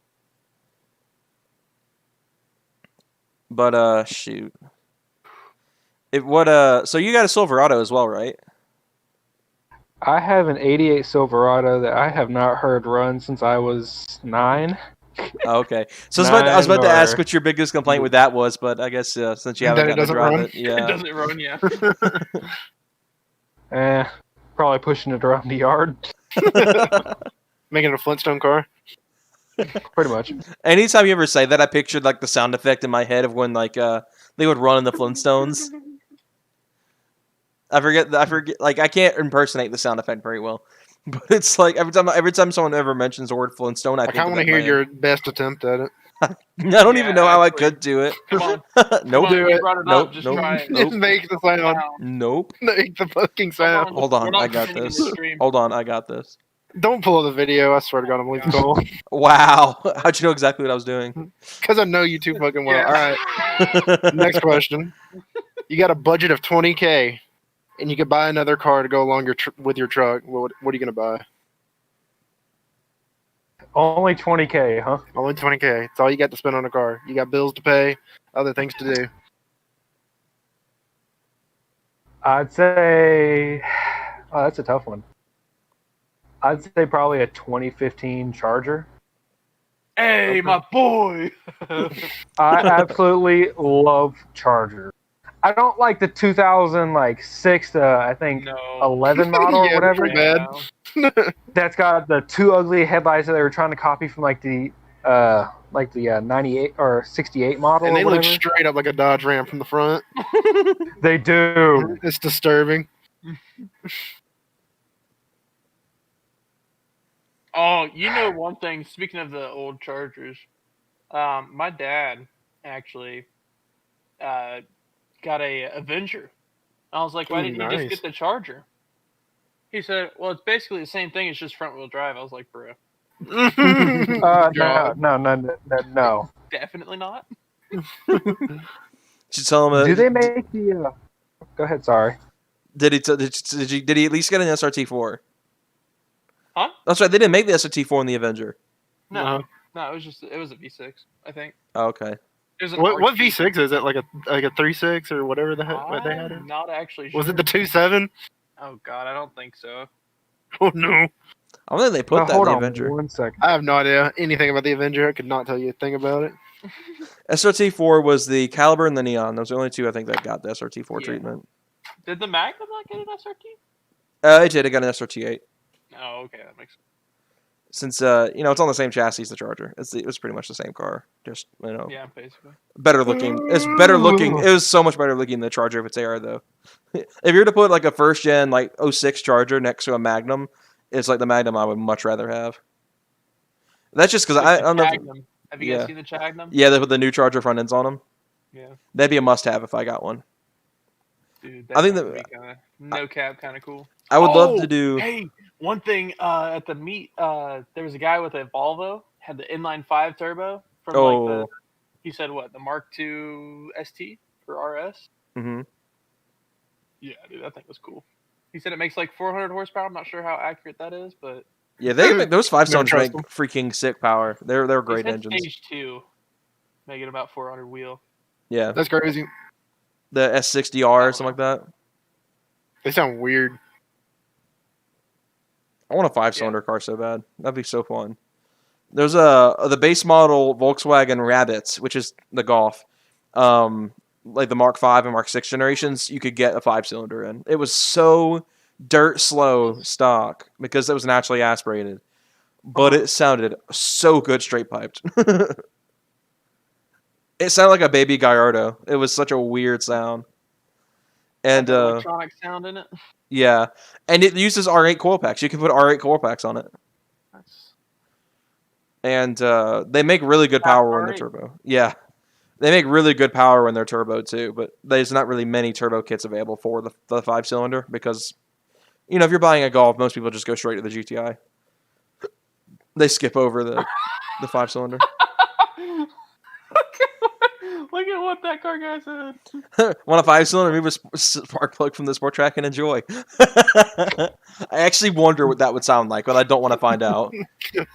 But shoot. So you got a Silverado as well, right? I have an 88 Silverado that I have not heard run since I was 9. Oh, okay. So I was about to ask or- what your biggest complaint with that was, but I guess since you haven't That it gotten to doesn't drive run? it, yeah. It doesn't run, yeah. Probably pushing it around the yard. Making it a Flintstone car. Pretty much. Anytime you ever say that, I pictured like the sound effect in my head of when like they would run in the Flintstones. I forget. Like I can't impersonate the sound effect very well, but it's like every time someone ever mentions the word Flintstone, I I think kind of of want to that hear in your best attempt at it. my head. I don't Yeah, even know how I actually. could do it. Come on. Nope. Come on, Do you it. brought it Nope, up. Just nope. try it. Just make the sound. Nope. Make the fucking sound. Hold We're on, not I got continuing this. the stream. Hold on, I got this. Don't pull the video. I swear to God, I'm leaving the call. Wow, how'd you know exactly what I was doing? Because I know you too fucking well. Yeah. All right. Next question. You got a budget of $20K, and you could buy another car to go along with your truck. What are you gonna buy? Only 20K, huh? Only $20K. It's all you got to spend on a car. You got bills to pay, other things to do. I'd say... Oh, that's a tough one. I'd say probably a 2015 Charger. Hey, my boy. I absolutely love Charger. I don't like the 2006 to I think No. 11 model Yeah, or whatever. pretty bad. No. That's got the 2 ugly headlights that they were trying to copy from like the 98 or 68 model. And they or look whatever. straight up like a Dodge Ram from the front. They do. It's disturbing. Oh, you know one thing. Speaking of the old Chargers, my dad actually got a Avenger. I was like, why Ooh, didn't you nice. just get the Charger? He said, well, it's basically the same thing. It's just front wheel drive. I was like, bro, No. definitely not. Did you tell him? Do they make the? Go ahead. Sorry. Did he at least get an SRT4? Huh? That's right. They didn't make the SRT4 in the Avenger. No, it was a V6. I think Oh, okay. it was an What RT. V6 is it? Like a 3.6 or whatever what they had? I'm not actually sure. Was it the 2.7? Oh God, I don't think so. Oh no, I don't think they put that in Hold the on Avenger. 1 second. I have no idea anything about the Avenger. I could not tell you a thing about it. SRT4 was the Caliber and the Neon. Those are the only 2 I think that got the SRT4 Yeah. treatment. Did the Magnum not get an SRT? It did. It got an SRT8. Oh, okay, that makes sense. Since it's on the same chassis as the Charger. It was pretty much the same car, just Yeah, basically. better looking. It's better looking. It was so much better looking than the Charger of its era, though. If you were to put like a first gen like 06 Charger next to a Magnum, it's like the Magnum I would much rather have. That's just because I don't know. Chagnum. Have you yeah. guys seen the Chagnum? Yeah, they put the new Charger front ends on them. Yeah. That'd be a must-have if I got one. Dude, I think would that- be kinda, no cap kind of cool. I would love to Oh, do. Hey, one thing at the meet, there was a guy with a Volvo, had the inline 5 turbo from like he said what, the Mark II ST for RS? hmm Yeah, dude, that thing was cool. He said it makes like 400 horsepower. I'm not sure how accurate that is, but Yeah, they make those 5-cylinders trust make freaking sick power. They're he great said engines. Stage 2, making about 400 wheel. Yeah, That's crazy. the S60R or something like that. They sound weird. I want a 5-cylinder car so bad. That'd be so fun. There's the base model Volkswagen Rabbits, which is the Golf, like the Mark V and Mark VI generations. You could get a 5-cylinder in. It was so dirt slow stock because it was naturally aspirated, but it sounded so good straight piped. It sounded like a baby Gallardo. It was such a weird sound. And Electronic sound in it. yeah, and it uses R8 coil packs. You can put R8 coil packs on it. That's And they make really good Fast power in the R8? turbo. Yeah, They make really good power when they're turbo too, but there's not really many turbo kits available for the 5-cylinder because, if you're buying a Golf, most people just go straight to the GTI. They skip over the 5-cylinder. Look at what that car guy said. Want a 5-cylinder? Move a spark plug from the Sport Trac and enjoy. I actually wonder what that would sound like, but I don't want to find out.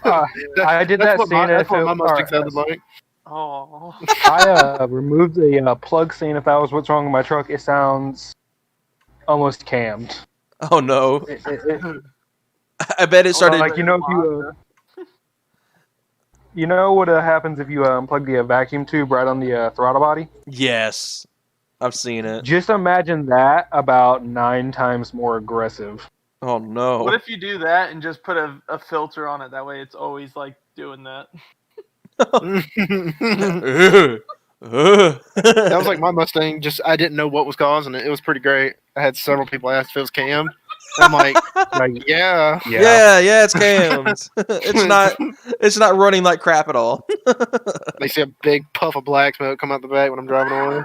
I did that seeing That's what my Mustang sounded like. Oh. I removed the plug seeing if that was what's wrong with my truck. It sounds almost cammed. Oh no! I bet it started. Like if you know what happens if you unplug the vacuum tube right on the throttle body? Yes, I've seen it. Just imagine that about 9 times more aggressive. Oh no! What if you do that and just put a filter on it? That way, it's always like doing that. That was like my Mustang. Just I didn't know what was causing it. It was pretty great. I had several people ask if it was cammed. I'm like, yeah, it's cammed. It's not running like crap at all. They see a big puff of black smoke come out the back when I'm driving away.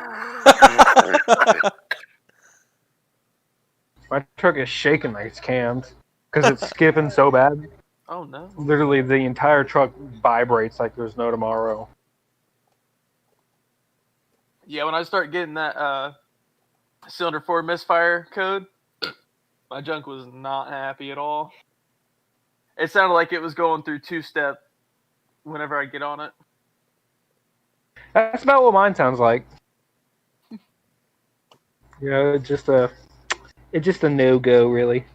My truck is shaking like it's cammed because it's skipping so bad. Oh no! Literally, the entire truck vibrates like there's no tomorrow. Yeah, when I start getting that cylinder 4 misfire code, my junk was not happy at all. It sounded like it was going through 2-step whenever I get on it. That's about what mine sounds like. It's just a no-go, really.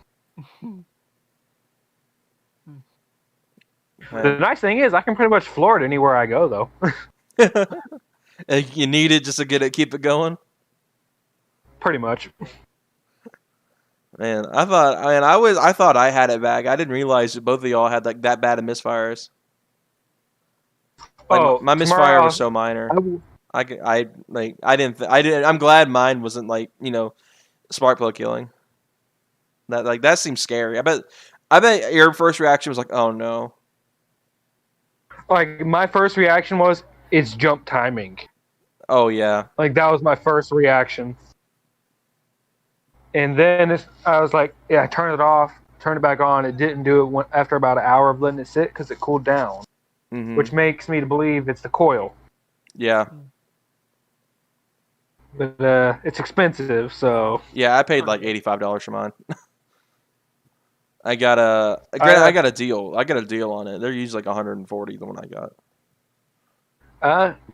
The nice thing is I can pretty much floor it anywhere I go, though. You need it just to keep it going? Pretty much. Man, I thought I had it back. I didn't realize that both of y'all had like that bad of misfires. Like, my misfire was so minor. I'm glad mine wasn't like, spark plug killing. That seems scary. I bet your first reaction was like, oh no. Like my first reaction was it's jump timing. Oh yeah. Like that was my first reaction. And then I was like, yeah, I turned it off, turned it back on. It didn't do it after about an hour of letting it sit because it cooled down, which makes me to believe it's the coil. Yeah. But it's expensive, so. Yeah, I paid like $85 for mine. I got a deal. I got a deal on it. They're usually like $140. The one I got.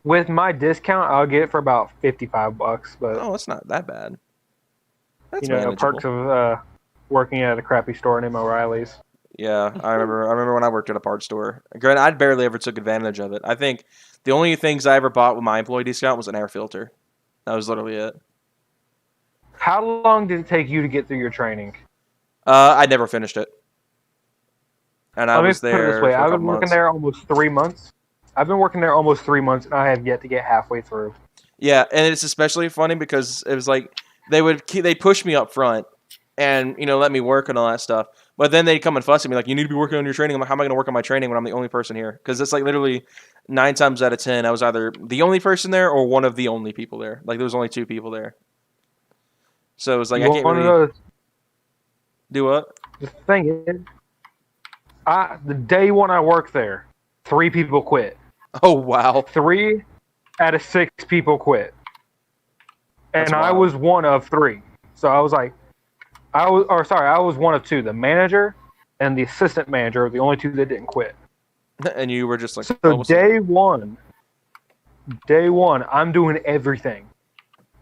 With my discount, I'll get it for about $55. But it's not that bad. That's perks of working at a crappy store named O'Reilly's. Yeah, I remember when I worked at a parts store. Granted, I barely ever took advantage of it. I think the only things I ever bought with my employee discount was an air filter. That was literally it. How long did it take you to get through your training? I never finished it. And I was there. Put it this way. I've been working there almost 3 months. and I have yet to get halfway through. Yeah, and it's especially funny because it was like they push me up front and let me work and all that stuff. But then they come and fuss at me like, you need to be working on your training. I'm like, how am I going to work on my training when I'm the only person here? Because it's like literally 9 times out of 10, I was either the only person there or one of the only people there. Like there was only 2 people there. So it was like I can't really do what? The thing is, the day when I worked there, 3 people quit. Oh wow! 3 out of 6 people quit, and I was one of 3. So I was like, I was one of 2. The manager and the assistant manager are the only 2 that didn't quit. And you were just like, so day one, I'm doing everything.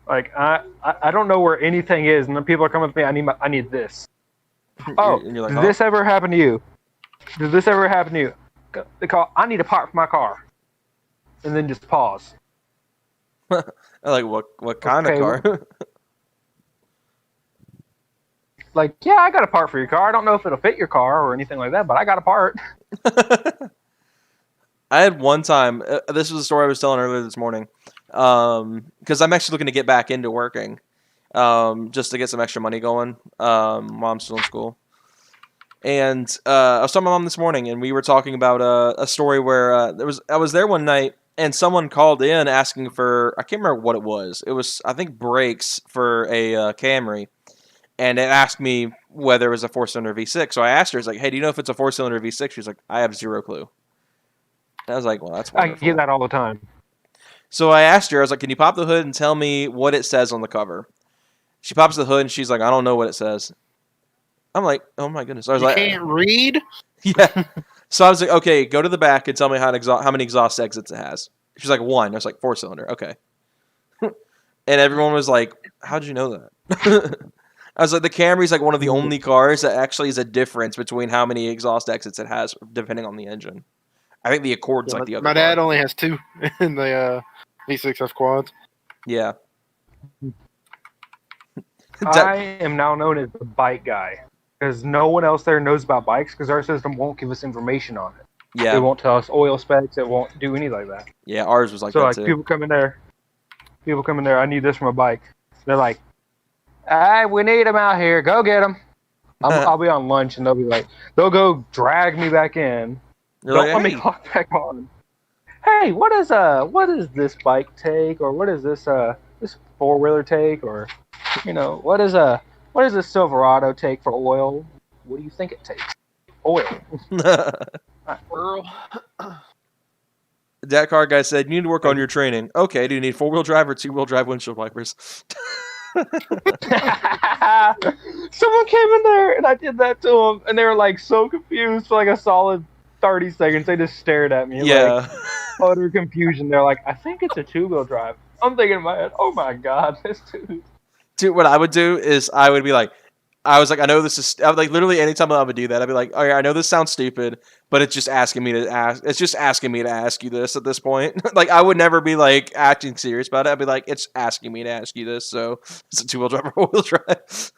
Like I don't know where anything is, and then people are coming to me. I need this. Oh, like, did this ever happen to you? Did this ever happen to you? They call. I need a part for my car, and then just pause. Like what kind of car? Like, yeah, I got a part for your car. I don't know if it'll fit your car or anything like that, but I got a part. I had one time. This was a story I was telling earlier this morning. Because I'm actually looking to get back into working, just to get some extra money going while I'm still in school. And I was talking to my mom this morning, and we were talking about a story where I was there one night, and someone called in asking for, I can't remember what it was. It was, I think, brakes for a Camry. And it asked me whether it was a 4-cylinder V6. So I asked her, I was like, hey, do you know if it's a 4-cylinder V6? She's like, I have zero clue. And I was like, well, that's I wonderful. get that all the time. So I asked her, I was like, can you pop the hood and tell me what it says on the cover? She pops the hood and she's like, I don't know what it says. I'm like, oh my goodness. I was You like, can't read? yeah. So I was like, okay, go to the back and tell me how many exhaust exits it has. She's like, 1. I was like, 4-cylinder. Okay. And everyone was like, how'd you know that? I was like, the Camry's like one of the only cars that actually is a difference between how many exhaust exits it has, depending on the engine. I think the Accord's like the other My dad car. only has 2 in the V6F quads. Yeah. I am now known as the bike guy because no one else there knows about bikes because our system won't give us information on it. Yeah. It won't tell us oil specs. It won't do anything like that. Yeah, ours was like So that like too. people come in there. I need this from a bike. They're like, we need them out here. Go get them. I'll be on lunch and they'll go drag me back in. You're Don't like, let me hey. clock back on. Hey, what is this bike take, or what is this 4-wheeler take, or what is this Silverado take for oil? What do you think it takes? Oil. Earl. That car guy said, you need to work on your training. Okay, do you need 4-wheel drive or 2-wheel drive windshield wipers? Someone came in there and I did that to them, and they were like so confused for like a solid 30 seconds. They just stared at me. Yeah. Like, utter confusion. They're like, I think it's a 2-wheel drive. I'm thinking in my head, oh my god, this dude. Dude, what I would do is I would be like, I was like, I know this is, I would like literally anytime I would do that, I'd be like, all right, I know this sounds stupid, but it's just asking me to ask. It's just asking me to ask you this at this point. Like, I would never be like acting serious about it. I'd be like, it's asking me to ask you this. So it's a 2-wheel drive or 4-wheel drive.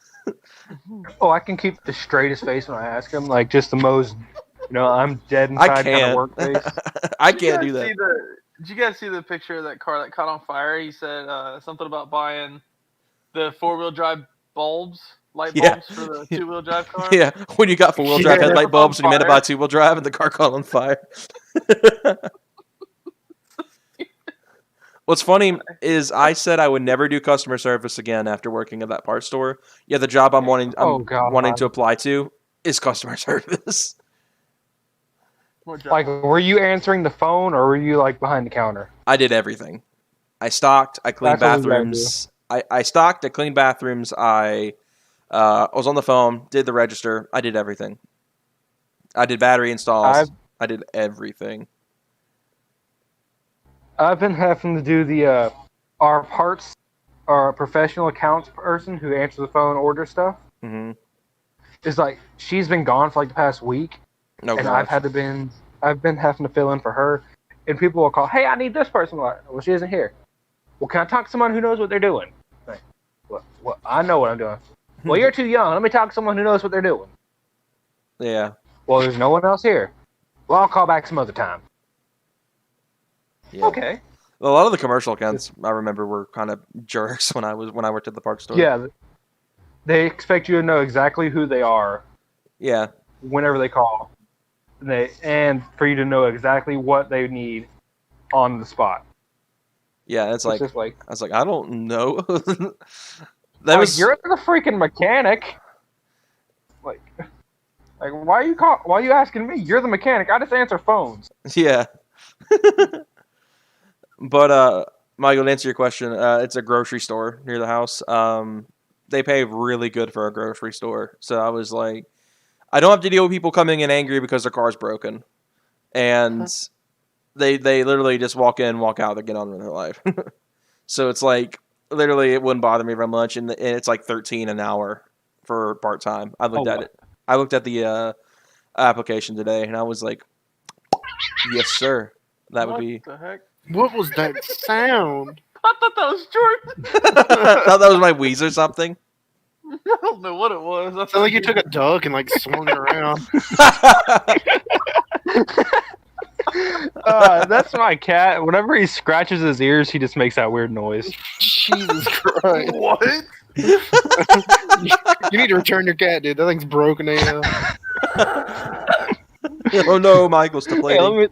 Oh, I can keep the straightest face when I ask him, like just the most, I'm dead inside I kind of can't. work face. I can't do that. Did you guys see the picture of that car that caught on fire? He said something about buying the 4-wheel drive light bulbs for the 2-wheel drive car. Yeah, when you got 4-wheel drive Yeah, headlight bulbs and you meant to fire. buy 2-wheel drive and the car caught on fire. What's funny is I said I would never do customer service again after working at that parts store. Yeah, the job I'm wanting to apply to is customer service. Like, were you answering the phone or were you like behind the counter? I did everything. I stocked. I cleaned That's what we gotta bathrooms. I stocked. I cleaned bathrooms. I was on the phone. Did the register. I did everything. I did battery installs. I did everything. I've been having to do the our professional accounts person who answers the phone, order stuff. Mm-hmm. Is like she's been gone for like the past week, No, and gosh. I've been having to fill in for her, and people will call, hey, I need this person. Well, she isn't here. Well, can I talk to someone who knows what they're doing? Like, well, I know what I'm doing. Well, you're too young. Let me talk to someone who knows what they're doing. Yeah. Well, there's no one else here. Well, I'll call back some other time. Yeah. Okay. A lot of the commercial accounts I remember were kind of jerks when I worked at the parts store. Yeah. They expect you to know exactly who they are. Yeah. Whenever they call. And for you to know exactly what they need on the spot. Yeah, it's like, just like I was like, I don't know. You're the freaking mechanic. Like why are you asking me? You're the mechanic. I just answer phones. Yeah. But Michael, to answer your question, it's a grocery store near the house. They pay really good for a grocery store. So I was like, I don't have to deal with people coming in angry because their car's broken. And they literally just walk in, walk out, they get on with their life. So it's like, literally, it wouldn't bother me very much. And it's like $13 an hour for part-time. I looked at it. I looked at the application today, and I was like, yes, sir. That would be... What the heck? What was that sound? I thought that was Jordan. I thought that was my Wheeze or something. I don't know what it was. I Sounded like you took a duck and like swung it around. That's my cat. Whenever he scratches his ears, he just makes that weird noise. Jesus Christ. What? You need to return your cat, dude. That thing's broken now. Oh no, Michael's to play. Hey,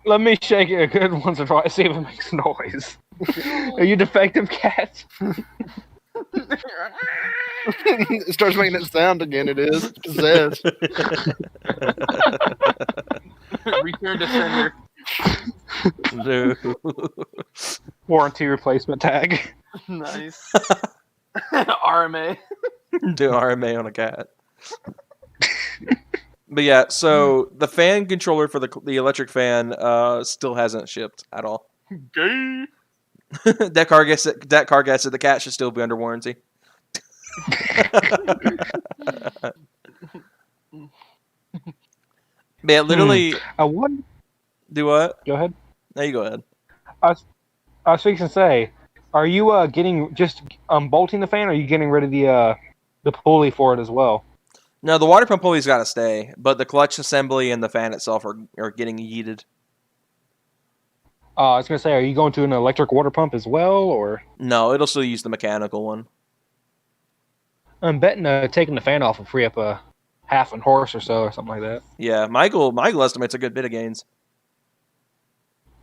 Let me shake it a good once or twice, see if it makes noise. Are you defective, cat? It starts making it sound again. It is. It's possessed. Return to sender. No. Warranty replacement tag. Nice. RMA. Do RMA on a cat. But yeah, so the fan controller for the electric fan still hasn't shipped at all. Gay. That car gets it. The cat should still be under warranty. Man, literally. I wonder. Do what? Go ahead. No, you go ahead. I was fixing to say, are you getting just bolting the fan, or are you getting rid of the pulley for it as well? No, the water pump pulley's got to stay, but the clutch assembly and the fan itself are getting yeeted. I was gonna say, are you going to an electric water pump as well, or? No, it'll still use the mechanical one. I'm betting taking the fan off will free up a half a horse or so, or something like that. Yeah, Michael estimates a good bit of gains.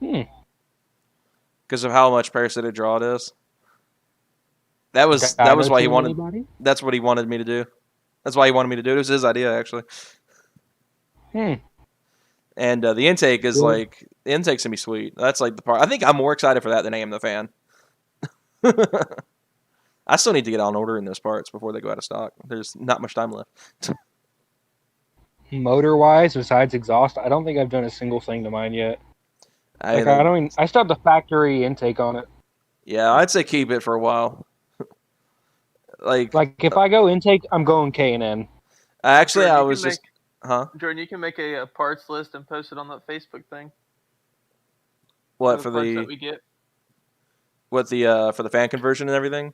Because of how much parasitic draw it is. That was why he wanted. Anybody? That's what he wanted me to do. That's why he wanted me to do it. It was his idea, actually. And the intake is the intake's gonna be sweet. That's like the part. I think I'm more excited for that than I am the fan. I still need to get on ordering those parts before they go out of stock. There's not much time left. Motor-wise, besides exhaust, I don't think I've done a single thing to mine yet. I still have the factory intake on it. Yeah, I'd say keep it for a while. like if I go intake, I'm going K&N. Actually, Jordan, I was just, Jordan, you can make a parts list and post it on that Facebook thing. What for for parts the that we get? What for the fan conversion and everything?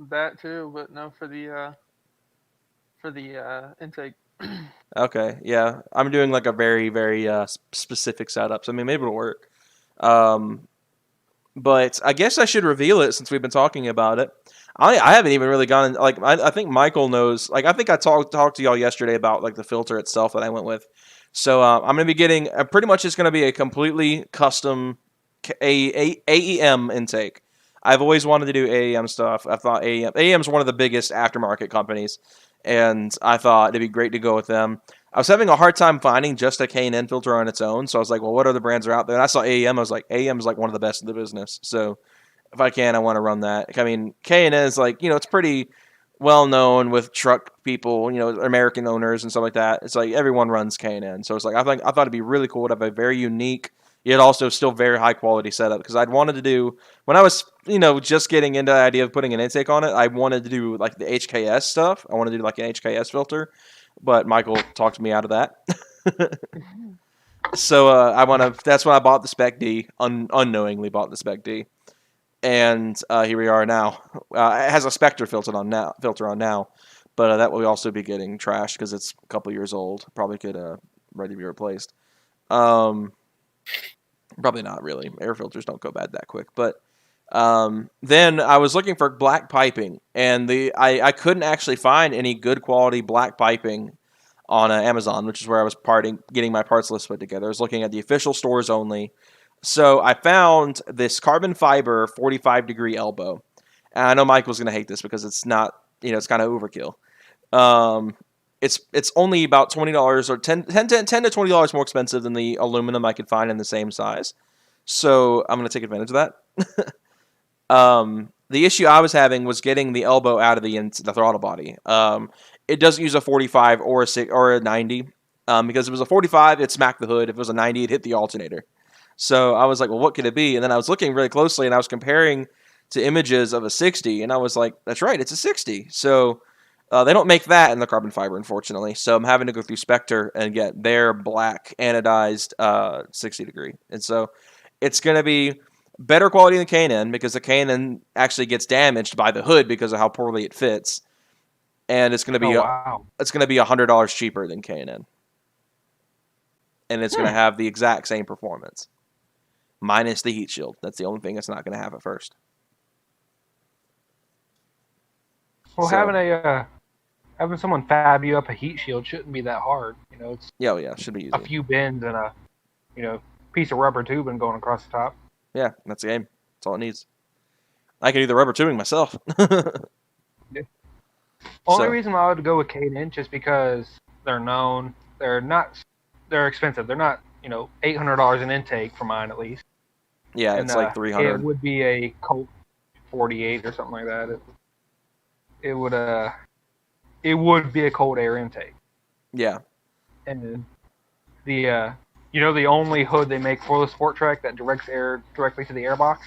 That too, but no for the intake. Okay, yeah, I'm doing like a very very specific setup. So I mean, maybe it'll work. But I guess I should reveal it since we've been talking about it. I haven't even really gone like I think Michael knows. Like I think I talked to y'all yesterday about like the filter itself that I went with. So I'm gonna be getting pretty much it's gonna be a completely custom AEM intake. I've always wanted to do AEM stuff. I thought AEM is one of the biggest aftermarket companies, and I thought it'd be great to go with them. I was having a hard time finding just a K&N filter on its own, so I was like, well, what other brands are out there? And I saw AEM. I was like, AEM is like one of the best in the business. So if I can, I want to run that. I mean, K&N is like, it's pretty well known with truck people, American owners and stuff like that. It's like everyone runs K&N. So it's like I thought it'd be really cool to have a very unique, yet also still very high quality setup. Because I'd wanted to do when I was, just getting into the idea of putting an intake on it, I wanted to do like the HKS stuff. I wanted to do like an HKS filter. But Michael talked me out of that. So that's when I bought the Spec D, unknowingly bought the Spec D. And here we are now. It has a Spectre filter on now, but that will also be getting trashed because it's a couple years old. Probably could ready to be replaced. Probably not really. Air filters don't go bad that quick. But then I was looking for black piping, and I couldn't actually find any good quality black piping on Amazon, which is where I was getting my parts list put together. I was looking at the official stores only. So I found this carbon fiber 45-degree elbow. And I know Mike was going to hate this because it's not, it's kind of overkill. It's only about $20 or $10 to $20 more expensive than the aluminum I could find in the same size. So I'm going to take advantage of that. The issue I was having was getting the elbow out of the throttle body. It doesn't use a 45 or a 90. Because if it was a 45, it smacked the hood. If it was a 90, it hit the alternator. So I was like, well, what could it be? And then I was looking really closely, and I was comparing to images of a 60, and I was like, that's right, it's a 60. So they don't make that in the carbon fiber, unfortunately. So I'm having to go through Spectre and get their black anodized 60 degree. And so it's going to be better quality than K&N because the K&N actually gets damaged by the hood because of how poorly it fits. And it's going to be it's going to be $100 cheaper than K&N. And it's going to have the exact same performance. Minus the heat shield. That's the only thing it's not going to have at first. Well, having someone fab you up a heat shield shouldn't be that hard. It's yeah, should be easy. A few bends and a piece of rubber tubing going across the top. Yeah, that's the game. That's all it needs. I can do the rubber tubing myself. Only So- reason why I would go with K-Inch is because they're known. They're expensive. They're not, $800 an intake for mine at least. Yeah, And, it's like 300. It would be a Colt 48 or something like that. It would be a cold air intake. Yeah. And the the only hood they make for the Sport Trac that directs air directly to the airbox.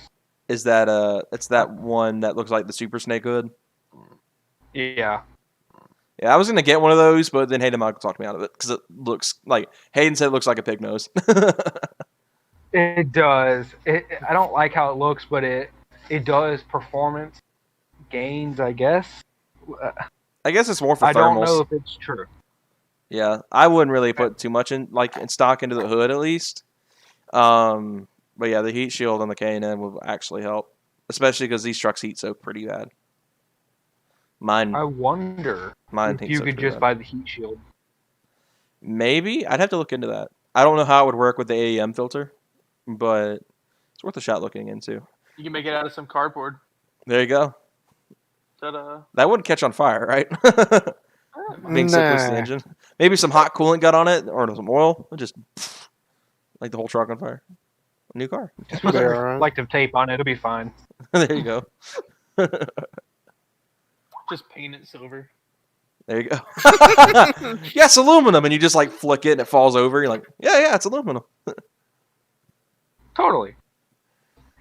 Is that it's that one that looks like the Super Snake hood? Yeah. Yeah, I was gonna get one of those, but then Hayden Michael talked me out of it because it looks like Hayden said it looks like a pig nose. It does. I don't like how it looks, but it does performance gains, I guess. I guess it's more for thermals. I don't know if it's true. Yeah, I wouldn't really put too much in stock into the hood at least. But yeah, the heat shield on the K&N will actually help, especially because these trucks heat soak pretty bad. Mine. I wonder if heat you soaks could pretty just bad. buy the heat shield. Maybe I'd have to look into that. I don't know how it would work with the AEM filter, but it's worth a shot looking into. You can make it out of some cardboard. There you go. Ta-da. That wouldn't catch on fire, right? Being so close to the engine. Maybe some hot coolant got on it or some oil. Just like the whole truck on fire. A new car. Just put some reflective tape on it. It'll be fine. There you go. Just paint it silver. There you go. Yeah, it's aluminum, and you just like flick it and it falls over. You're like, yeah, it's aluminum. Totally.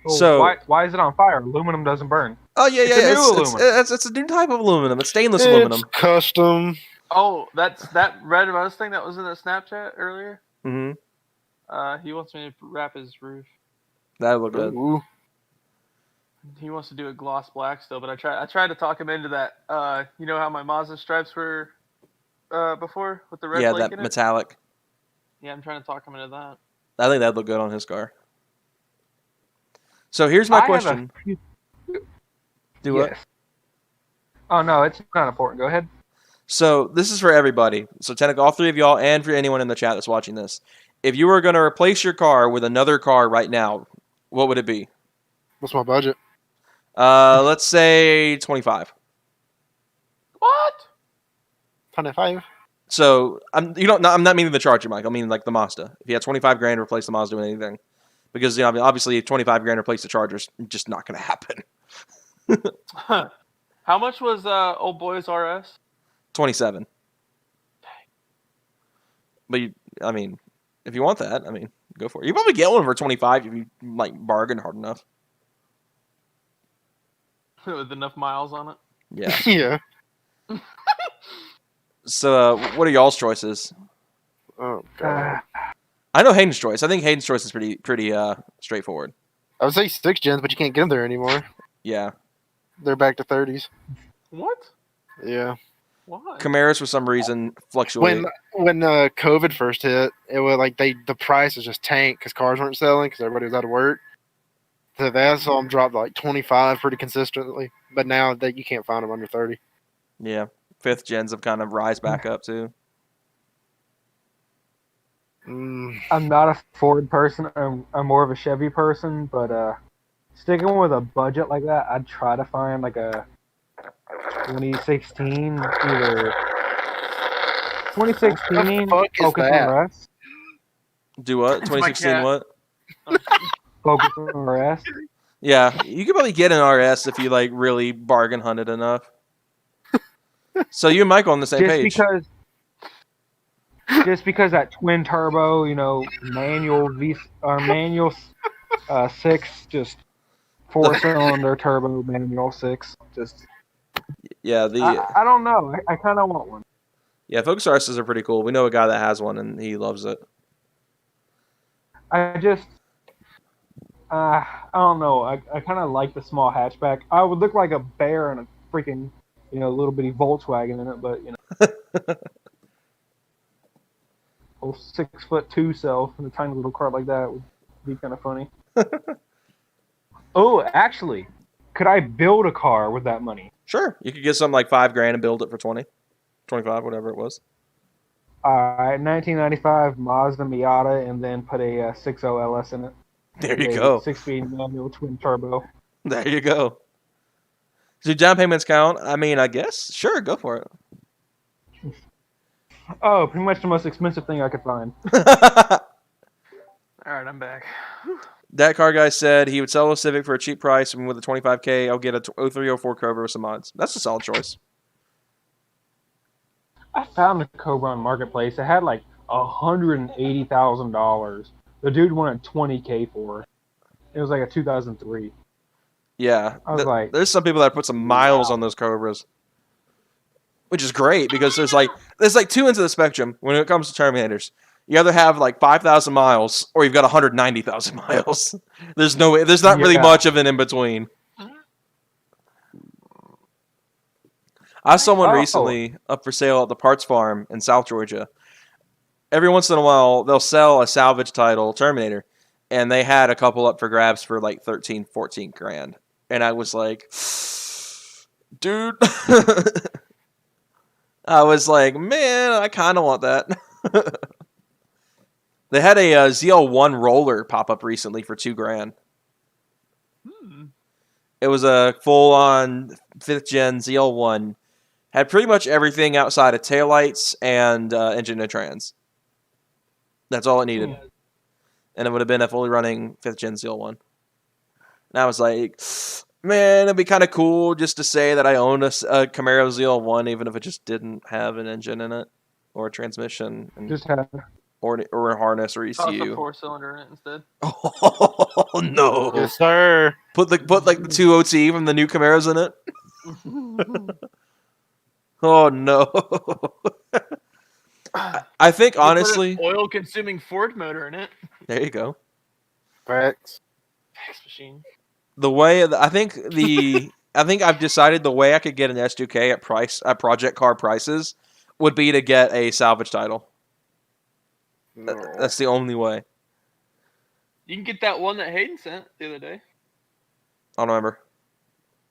Well, So why is it on fire? Aluminum doesn't burn. Oh yeah, It's a new aluminum. It's a new type of aluminum. It's stainless aluminum. It's custom. Oh, that's that Red Rose thing that was in the Snapchat earlier. Mm-hmm. He wants me to wrap his roof. That would look good. Ooh. He wants to do a gloss black still, but I tried to talk him into that. You know how my Mazda stripes were before with the red Yeah, flake that in it? metallic. Yeah, I'm trying to talk him into that. I think that'd look good on his car. So here's my I have a question. few- Do what? Yes. Oh no, it's not important. Go ahead. So this is for everybody. So technically, all three of y'all, and for anyone in the chat that's watching this. If you were going to replace your car with another car right now, what would it be? What's my budget? Let's say 25. What? 25. So I'm not meaning the Charger, Mike. I mean like the Mazda. If you had 25 grand to replace the Mazda with anything, because obviously 25 grand to replace the Charger's just not going to happen. How much was Old Boy's RS? 27. But if you want that, go for it. You probably get one for 25 if you bargain hard enough. With enough miles on it? Yeah. Yeah. So what are y'all's choices? Oh god. I know Hayden's choice. I think Hayden's choice is pretty straightforward. I would say 6 gens, but you can't get them there anymore. Yeah. They're back to 30s. What? Yeah. Why? Camaros for some reason fluctuate. When COVID first hit, it was like the prices just tanked because cars weren't selling because everybody was out of work. So they saw them drop to like 25 pretty consistently, but now that you can't find them under 30. Yeah. 5th gens have kind of rise back up too. I'm not a Ford person. I'm more of a Chevy person, but sticking with a budget like that, I'd try to find like a 2016 either 2016 fuck is Focus that? RS. Do what? 2016 what? Focus RS. Yeah, you could probably get an RS if you really bargain hunted enough. So you and Michael on the same page. Just because that twin turbo, manual manual 6, just 4-cylinder turbo manual 6, just. Yeah, I don't know. I kind of want one. Yeah, Focus RSs are pretty cool. We know a guy that has one and he loves it. I don't know. I kind of like the small hatchback. I would look like a bear in a freaking, little bitty Volkswagen in it, but whole 6'2" self in a tiny little car like that would be kind of funny. Oh, actually, could I build a car with that money? Sure, you could get something like $5,000 and build it for 20, 25, whatever it was. Alright, 1995 Mazda Miata, and then put a 6.0 LS in it. There you A go. 6-speed manual twin turbo. There you go. Do down payments count? I mean, I guess. Sure, go for it. Oh, pretty much the most expensive thing I could find. All right, I'm back. That car guy said he would sell a Civic for a cheap price, and with a $25K, I'll get a 0304 Cobra with some mods. That's a solid choice. I found the Cobra on Marketplace. It had like $180,000. The dude wanted $20K for it. It was like a 2003. Yeah. I was like, there's some people that put some miles on those Cobras, which is great because there's like two ends of the spectrum when it comes to Terminators. You either have like 5,000 miles or you've got 190,000 miles. There's not really much of an in between. I saw one recently up for sale at the Parts Farm in South Georgia. Every once in a while, they'll sell a salvage title Terminator, and they had a couple up for grabs for like 13, 14 grand. And I was like, dude. I was like, man, I kind of want that. They had a ZL1 roller pop up recently for $2 grand. It was a full-on 5th gen ZL1. Had pretty much everything outside of taillights and engine and trans. That's all it needed. And it would have been a fully running 5th gen ZL1. And I was like, man, it'd be kind of cool just to say that I own a Camaro ZL1, even if it just didn't have an engine in it or a transmission. And just have or a harness or ECU. Toss a 4-cylinder in it instead. Oh no! Yes, sir. Put like the 2 OT from the new Camaros in it. Oh no! I think honestly, oil-consuming Ford motor in it. There you go. Facts. Fax machine. The way I think I've decided the way I could get an S2K at project car prices would be to get a salvage title. No. That's the only way. You can get that one that Hayden sent the other day. I don't remember.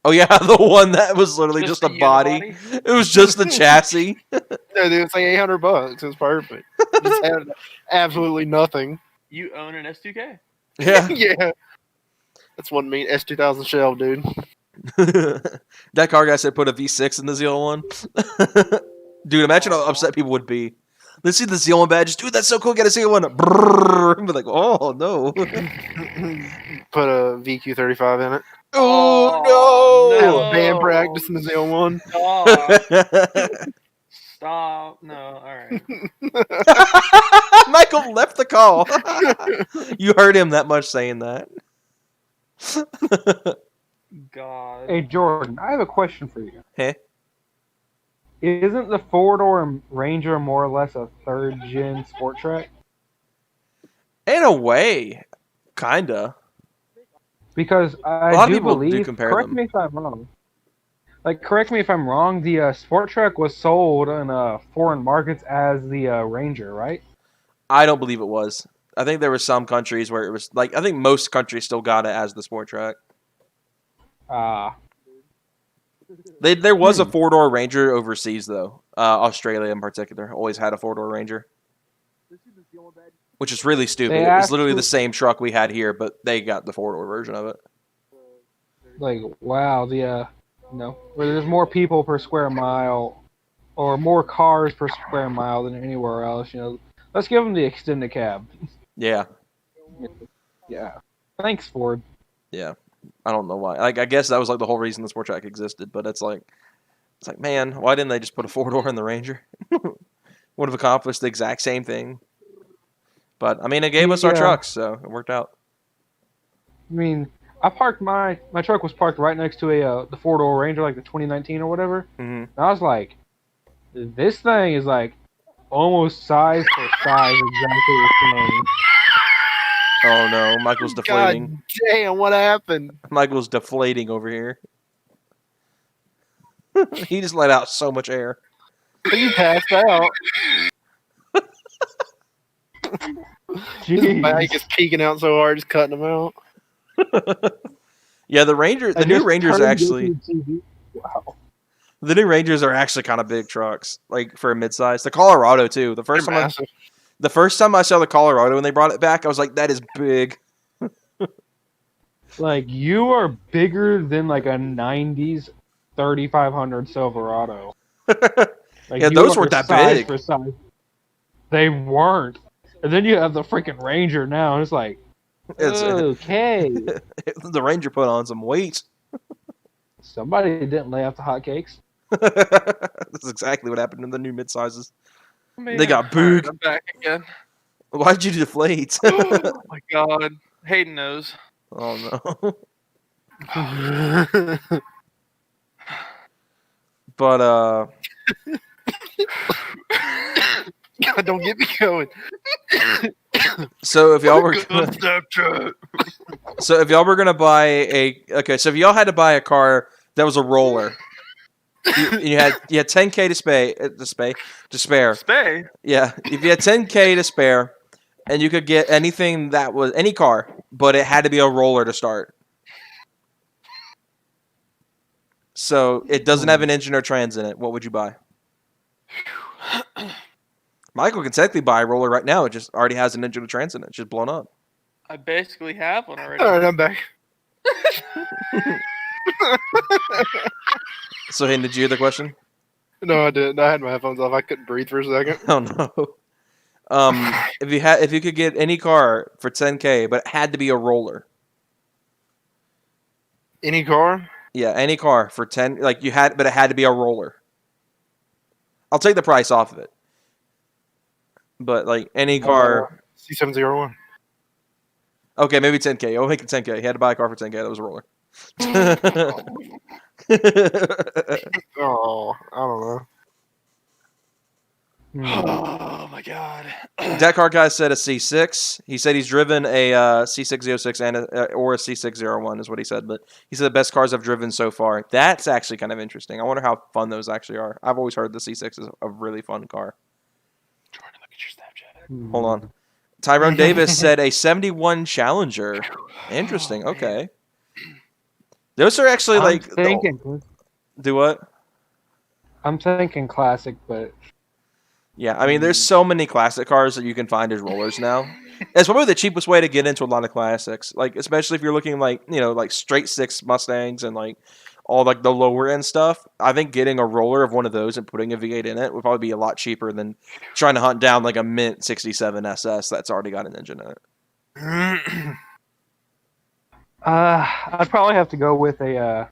Oh yeah, the one that was literally just a body. It was just the chassis. No, dude, it's like $800. It was perfect. Just had absolutely nothing. You own an S2K. Yeah. Yeah. That's one mean S2000 shell, dude. That car guy said put a V6 in the ZL1. Dude, imagine how upset people would be. Let's see the ZL1 badges. Dude, that's so cool. Get a ZL1. Brrr. Be like, oh no. Put a VQ35 in it. Oh no! Have band practice in the ZL1. Stop. No, alright. Michael left the call. You heard him that much saying that. God. Hey, Jordan, I have a question for you. Hey? Isn't the 4-door Ranger more or less a 3rd-gen sport track? In a way. Kinda. Because I lot of do people do believe, compare correct them. me if I'm wrong. Correct me if I'm wrong, the sport track was sold in foreign markets as the Ranger, right? I don't believe it was. I think there were some countries where it was, I think most countries still got it as the sport track. There was a 4-door Ranger overseas, though. Australia, in particular, always had a 4-door Ranger. Which is really stupid. It's literally the same truck we had here, but they got the 4-door version of it. Wow, where there's more people per square mile, or more cars per square mile than anywhere else, let's give them the extended cab. Yeah. Yeah. Thanks, Ford. Yeah. I don't know why. I guess that was the whole reason the sport track existed, but it's like, man, why didn't they just put a 4-door in the Ranger? Would have accomplished the exact same thing. But I mean, it gave us our trucks, so it worked out. I mean, I parked my truck was parked right next to the 4-door Ranger, the 2019 or whatever. Mm-hmm. And I was like, this thing is almost size for size exactly the same. Oh no, Michael's deflating. God damn, what happened? Michael's deflating over here. He just let out so much air. He passed out. His bag is peeking out so hard, just cutting him out. Yeah, the new Ranger's actually. Wow. The new Rangers are actually kind of big trucks, like for a midsize. The Colorado too. The They're first time massive. the first time I saw the Colorado when they brought it back, I was like, that is big. Like you are bigger than like a '90s 3500 Silverado. Like, Yeah, you those are weren't that size big. for size. They weren't. And then you have the freaking Ranger now. And it's like, It's okay. the Ranger put on some weight. Somebody didn't lay off the hotcakes. That's exactly what happened in the new mid-sizes. Man, They got alright, big. I'm back again. Why'd you deflate? Oh my god. Hayden knows. Oh no. But God, don't get me going. so if y'all were Snapchat. so if y'all were gonna buy so if y'all had to buy a car that was a roller, you had 10K to spare. Spay? Yeah, if you had 10K to spare, and you could get anything that was any car, but it had to be a roller to start. So it doesn't have an engine or trans in it. What would you buy? Michael can technically buy a roller right now. It just already has an engine or trans in it. It's just blown up. I basically have one already. Alright, I'm back. So, Hayden, did you hear the question? No, I didn't. I had my headphones off. I couldn't breathe for a second. Oh no. If you could get any car for 10K, but it had to be a roller. Any car? Yeah, any car for 10. Like but it had to be a roller. I'll take the price off of it. But like any car. C701. Okay, maybe 10K. I'll make it 10K. He had to buy a car for 10K. That was a roller. Oh, I don't know. Oh my god. That car guy said a C6. He said he's driven a C606 and or a C601 is what he said. But he said the best cars I've driven so far. That's actually kind of interesting. I wonder how fun those actually are. I've always heard the C6 is a really fun car. Jordan, look at your Snapchat. Hold on. Tyrone Davis said a 71 Challenger. Interesting. Okay. Those are actually I'm thinking. Do what? I'm thinking classic, but Yeah, I mean, there's so many classic cars that you can find as rollers now. It's probably the cheapest way to get into a lot of classics. Like, especially if you're looking like, like straight six Mustangs and like all like the lower end stuff. I think getting a roller of one of those and putting a V8 in it would probably be a lot cheaper than trying to hunt down like a mint 67 SS that's already got an engine in it. I'd probably have to go with a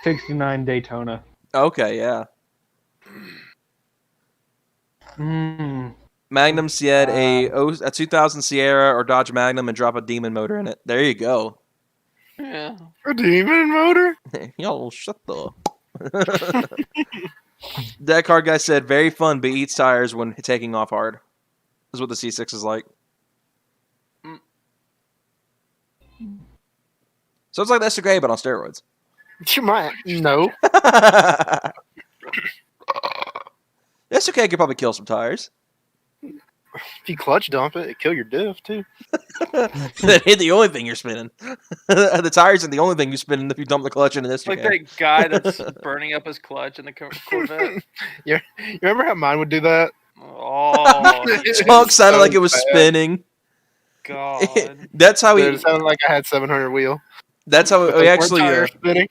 69 Daytona. Okay, yeah. Magnum said a 2000 Sierra or Dodge Magnum and drop a Demon motor in it. There you go. Yeah. A demon motor? Yo, shut the. That car guy said very fun, but eats tires when taking off hard. Is what the C6 is like. So it's like the SK, but on steroids. You might. No. The SK could probably kill some tires. If you clutch dump it, it kill your diff too. That ain't the only thing you're spinning. The tires are the only thing you spinning if you dump the clutch into this. Like that guy that's burning up his clutch in the Corvette. Yeah, you remember how mine would do that? Oh, Chunk sounded like it was spinning. God. That's how Dude, it sounded like I had 700 wheel. That's how we actually. Spinning.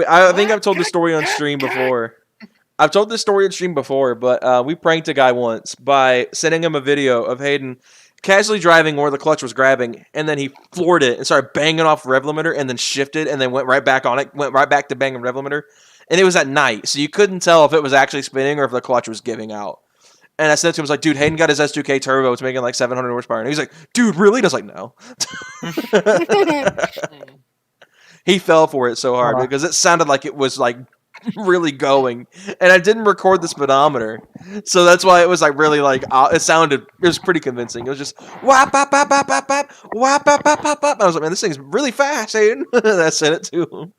I think I've told the story on stream before. I've told this story on stream before, but we pranked a guy once by sending him a video of Hayden casually driving where the clutch was grabbing, and then he floored it and started banging off rev limiter, and then shifted, and then went right back on it, went right back to banging rev limiter, and it was at night, so you couldn't tell if it was actually spinning or if the clutch was giving out. And I said to him, I was like, dude, Hayden got his S2K turbo, it's making like 700 horsepower, and he's like, dude, really? And I was like, no. He fell for it so hard because it sounded like it was like really going, and I didn't record the speedometer, so that's why it was like really like it was pretty convincing. It was just whap whap whap whap whap whap whap whap whap whap whap. I was like, man, this thing's really fast, Hayden. I sent it to him.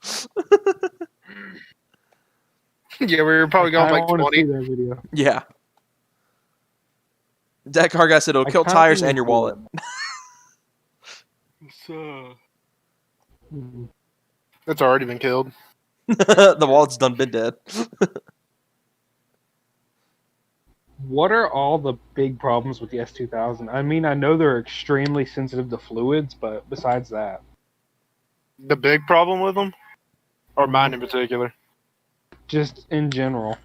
Yeah, we were probably going like 20. That video. Yeah. That car guy said it'll kill tires and your wallet. So. It's already been killed. The wallet's done been dead. What are all the big problems with the S2000? I mean, I know they're extremely sensitive to fluids, but besides that, The big problem with them, or mine in particular, just in general.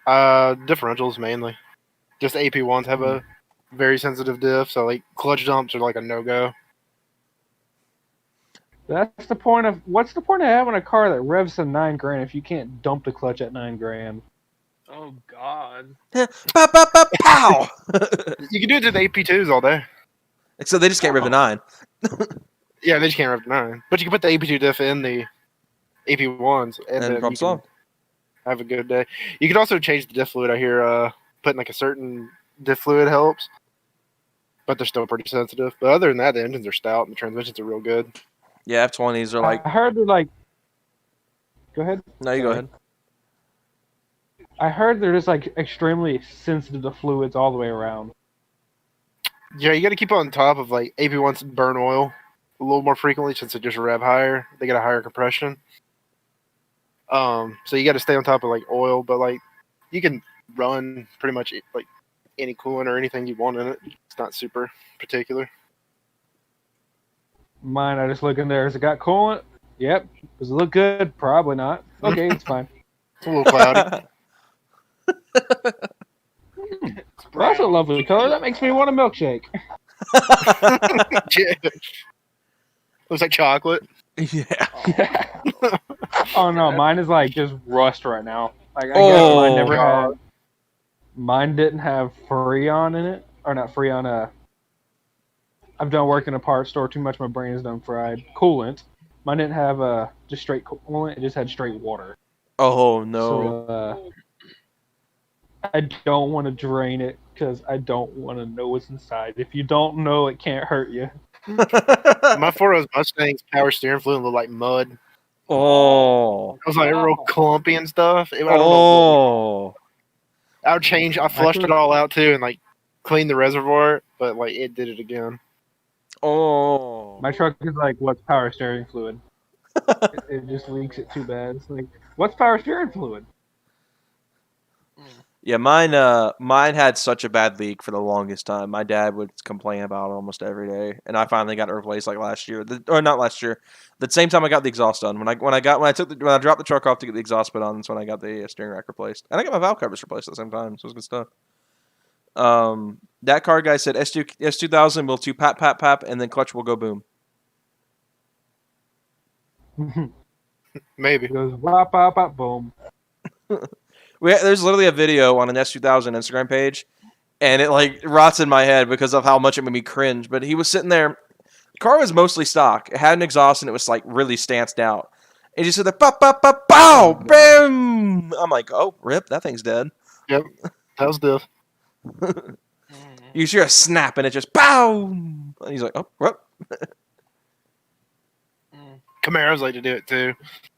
differentials mainly. Just AP1s have a very sensitive diff, so like clutch dumps are like a no-go. That's the point of what's the point of having a car that revs to $9,000 if you can't dump the clutch at $9,000? Oh God. Pow, pow, pow, pow! You can do it to the AP2s all day. Except they just can't rev the 9. Yeah, they just can't rev the 9. But you can put the AP2 diff in the AP1s, and then problem you can solved. have a good day. You can also change the diff fluid. I hear putting like a certain diff fluid helps, but they're still pretty sensitive. But other than that, the engines are stout and the transmissions are real good. Yeah, F20s are like. I heard they're like. Go ahead. No, you go ahead. I heard they're just like extremely sensitive to fluids all the way around. Yeah, you got to keep on top of like AP1s burn oil a little more frequently since they just rev higher. They got a higher compression. So you got to stay on top of like oil, but like you can run pretty much like any coolant or anything you want in it. It's not super particular. Mine, I just look in there. Has it got coolant? Yep. Does it look good? Probably not. Okay, it's fine. It's a little cloudy. Well, that's a lovely color. That makes me want a milkshake. Yeah. Looks like chocolate. Yeah. Oh no, mine is like just rust right now. Like I guess mine never had. Mine didn't have Freon in it, or not Freon. I've done work in a parts store too much. My brain is done fried. Coolant. Mine didn't have just straight coolant. It just had straight water. Oh no. So I don't want to drain it because I don't want to know what's inside. If you don't know, it can't hurt you. My 4.0's Mustang's power steering fluid looked like mud. Oh. It was like real clumpy and stuff. I don't know. Oh. I flushed it all out too and like cleaned the reservoir, but like it did it again. Oh. My truck is like, what's power steering fluid? it just leaks it too bad. It's like, what's power steering fluid? Yeah, mine had such a bad leak for the longest time. My dad would complain about it almost every day, and I finally got it replaced like last year, or not last year. The same time I got the exhaust done. When I dropped the truck off to get the exhaust put on, that's when I got the steering rack replaced, and I got my valve covers replaced at the same time. So it was good stuff. That car guy said S2000 will pap pap pap, and then clutch will go boom. Maybe. It goes wop wop wop boom. There's literally a video on an S2000 Instagram page, and it like rots in my head because of how much it made me cringe. But he was sitting there. The car was mostly stock. It had an exhaust, and it was like really stanced out. And he just said the pop pop pop pow boom. I'm like, oh rip, that thing's dead. Yep, that was diff. You hear a snap, and it just pow. And he's like, oh, what? Camaros like to do it too.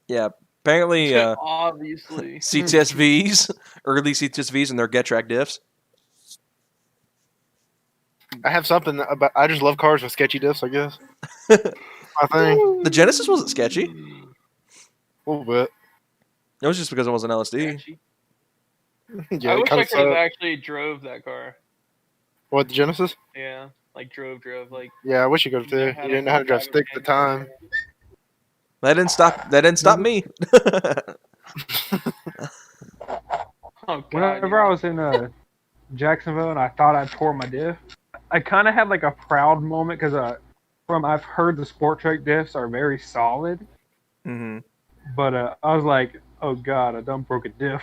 Yeah. Apparently, obviously, CTSVs, early CTSVs, and their Trac diffs. I have something about. I just love cars with sketchy diffs. I guess. I think The Genesis wasn't sketchy. a little bit. It was just because it wasn't LSD. Yeah, I it wish I kinda could have sucked. actually drove that car. What, the Genesis? Yeah, like drove like. Yeah, I wish you could have too. You didn't know how to drive stick at the time. That didn't stop me. Oh God! Whenever I was in Jacksonville and I thought I tore my diff, I kind of had like a proud moment because I've heard the Sport Trac diffs are very solid, but I was like, oh God, I done broke a diff.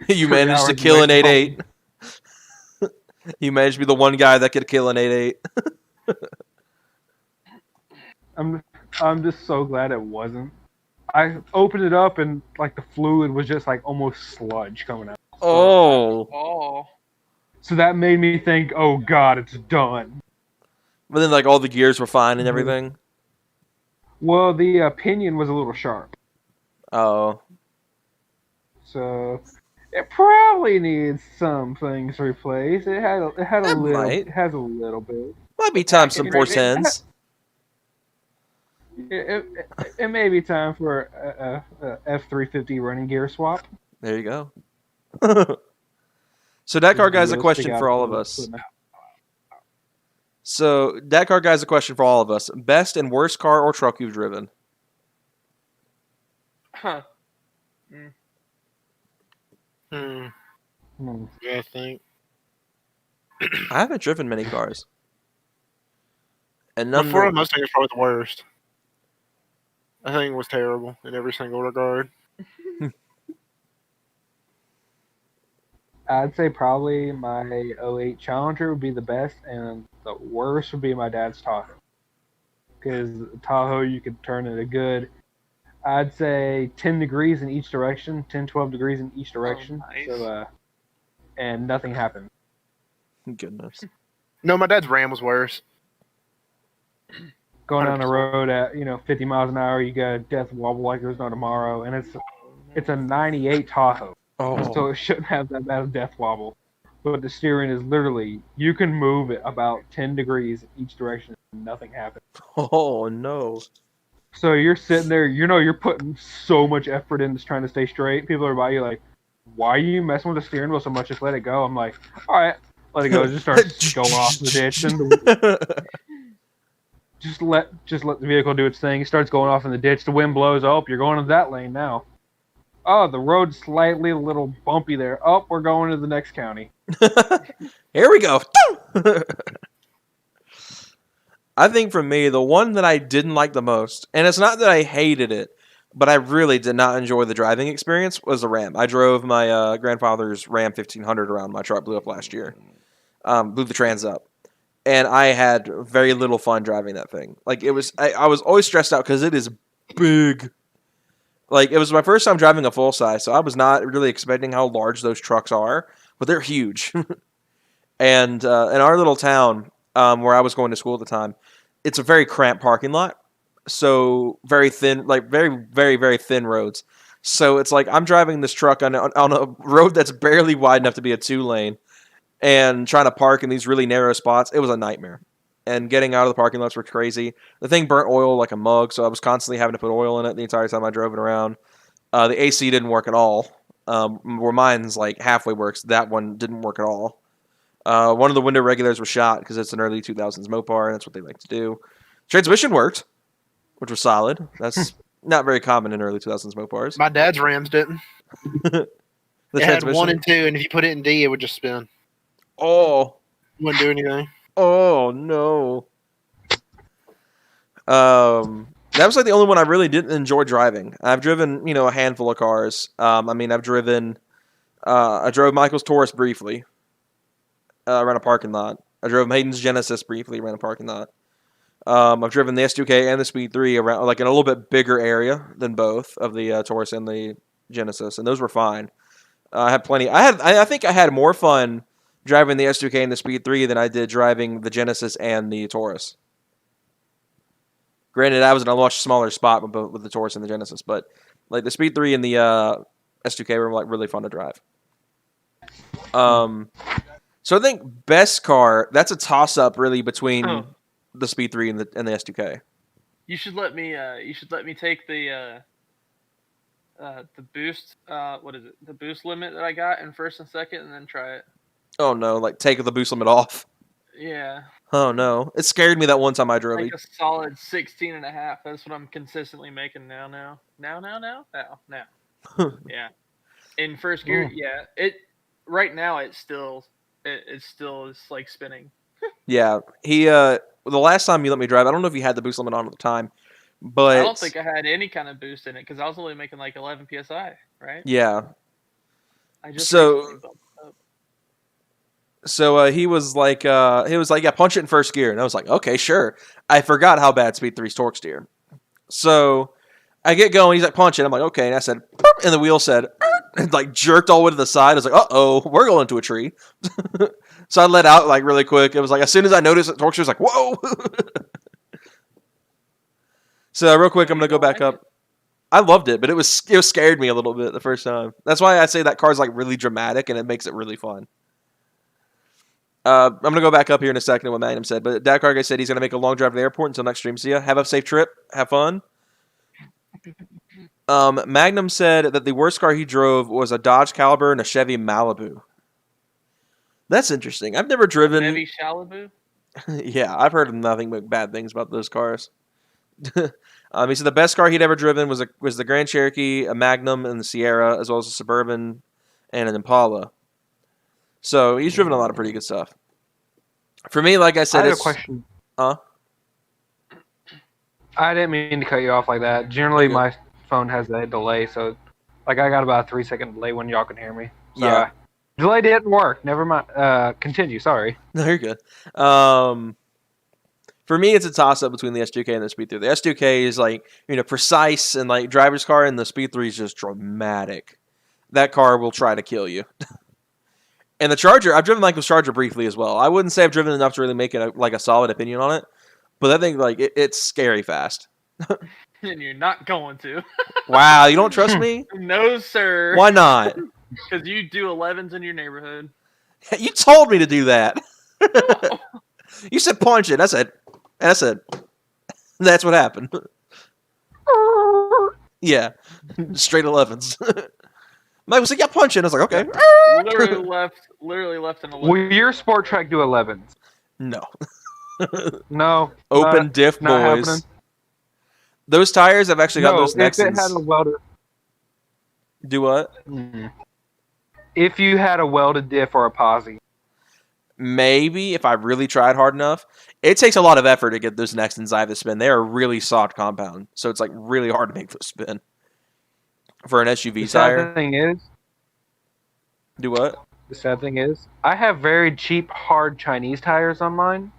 You managed to kill an 8.8. You managed to be the one guy that could kill an 8.8. I'm just so glad it wasn't. I opened it up and like the fluid was just like almost sludge coming out. Oh. So that made me think, oh God, it's done. But then like all the gears were fine and everything. Well, the pinion was a little sharp. Oh. So it probably needs some things replaced. It has a little bit. Might be time some force hens. It may be time for a F-350 running gear swap. There you go. So that car guy's a Wheels stick question out for a all of little. us. So that car guy's a question for all of us. Best and worst car or truck you've driven? Huh. Hmm. Hmm. Yeah, I think. I haven't driven many cars. And My none Ford that, Mustang is probably the worst. I think it was terrible in every single regard. I'd say probably my '08 Challenger would be the best, and the worst would be my dad's Tahoe. Because Tahoe, you could turn it a good, I'd say 10 degrees in each direction, 10, 12 degrees in each direction. nice. So, and nothing happened. goodness. No, my dad's Ram was worse. Going down the 100%. road at 50 miles an hour, you got a death wobble like there's no tomorrow, and it's a '98 Tahoe, Oh, so it shouldn't have that bad of death wobble. But the steering is literally, you can move it about 10 degrees in each direction and nothing happens. oh no. So you're sitting there, you're putting so much effort into trying to stay straight. People are by you like, why are you messing with the steering wheel so much? Just let it go. I'm like, all right, let it go. It just starts going off the ditch. Then just let the vehicle do its thing. It starts going off in the ditch. The wind blows. Oh, you're going to that lane now. Oh, the road's slightly a little bumpy there. Oh, we're going to the next county. Here we go. I think for me, the one that I didn't like the most, and it's not that I hated it, but I really did not enjoy the driving experience, was the Ram. I drove my grandfather's Ram 1500 around. My truck blew up last year. Blew the trans up. And I had very little fun driving that thing. Like, I was always stressed out because it is big. Like, it was my first time driving a full size, so I was not really expecting how large those trucks are, but they're huge. And in our little town where I was going to school at the time, it's a very cramped parking lot. So very thin, like very, very, very thin roads. So it's like I'm driving this truck on a road that's barely wide enough to be a 2-lane and trying to park in these really narrow spots. It was a nightmare. And getting out of the parking lots were crazy. The thing burnt oil like a mug, so I was constantly having to put oil in it the entire time I drove it around. The AC didn't work at all. Where mine's like halfway works, that one didn't work at all. One of the window regulators was shot because it's an early 2000s Mopar, and that's what they like to do. Transmission worked, which was solid. That's not very common in early 2000s Mopars. My dad's Rams didn't. The It had transmission. 1 and 2, and if you put it in D, it would just spin. Oh, Wouldn't do anything. oh no. That was like the only one I really didn't enjoy driving. I've driven, a handful of cars. I drove Michael's Taurus briefly. Around a parking lot. I drove Hayden's Genesis briefly around a parking lot. I've driven the S2K and the Speed 3 around, like in a little bit bigger area than both of the Taurus and the Genesis, and those were fine. I had plenty. I think I had more fun driving the S2K and the Speed 3 than I did driving the Genesis and the Taurus. Granted, I was in a much smaller spot with the Taurus and the Genesis, but like the Speed 3 and the S2K were like really fun to drive. So I think best car, that's a toss up really between the Speed 3 and the S2K. You should let me. You should let me take the boost. What is it? The boost limit that I got in first and second, and then try it. Oh no, like take the boost limit off. Yeah. Oh no, it scared me that one time I drove Like it. a solid 16 and a half. That's what I'm consistently making now. Yeah. In first gear, yeah. Right now it's still is like spinning. Yeah, the last time you let me drive, I don't know if you had the boost limit on at the time, but I don't think I had any kind of boost in it because I was only making like 11 psi, right? Yeah. I just So recently bumped it up. So he was like, yeah, punch it in first gear, and I was like, okay, sure. I forgot how bad Speed 3's torque steer. So I get going. He's like, punch it. I'm like, okay, and I said, "Burp," and the wheel said, and like jerked all the way to the side. I was like, we're going into a tree. So I let out like really quick. It was like as soon as I noticed it, torque steer was like, whoa. So real quick, I'm gonna go back up. I loved it, but it scared me a little bit the first time. That's why I say that car's like really dramatic, and it makes it really fun. I'm gonna go back up here in a second to what Magnum said, but Dak Cargay said he's gonna make a long drive to the airport until next stream. See ya. Have a safe trip. Have fun. Magnum said that the worst car he drove was a Dodge Caliber and a Chevy Malibu. That's interesting. I've never driven. Chevy Malibu. Yeah, I've heard nothing but bad things about those cars. He said the best car he'd ever driven was the Grand Cherokee, a Magnum, and the Sierra, as well as a Suburban and an Impala. So he's driven a lot of pretty good stuff. For me, like I said, I have a question. Huh? I didn't mean to cut you off like that. Generally, my phone has a delay, so like I got about a 3-second delay when y'all can hear me. So, Yeah. Delay didn't work. Never mind. Continue. Sorry. No, you're good. For me, it's a toss-up between the S2K and the Speed 3. The S2K is like, precise and like driver's car, and the Speed 3 is just dramatic. That car will try to kill you. And the Charger, I've driven like the Charger briefly as well. I wouldn't say I've driven enough to really make it a solid opinion on it, but I think like it's scary fast. And you're not going to. Wow, you don't trust me? No, sir. Why not? Because you do 11s in your neighborhood. You told me to do that. You said punch it. I said, that's what happened. Yeah, straight 11s. Mike was like, yeah, punch it. I was like, okay. Literally left an 11. Will your Sport Track do 11s? No. No. Open diff not boys. happening. Those tires, I've actually got those if it Nexans. had a welded. Do what? If you had a welded diff or a posi. Maybe, if I really tried hard enough. It takes a lot of effort to get those Nexans I to spin. They are really soft compound, so it's like really hard to make those spin. For an SUV The tire. sad thing is, Do what? The sad thing is, I have very cheap, hard Chinese tires on mine.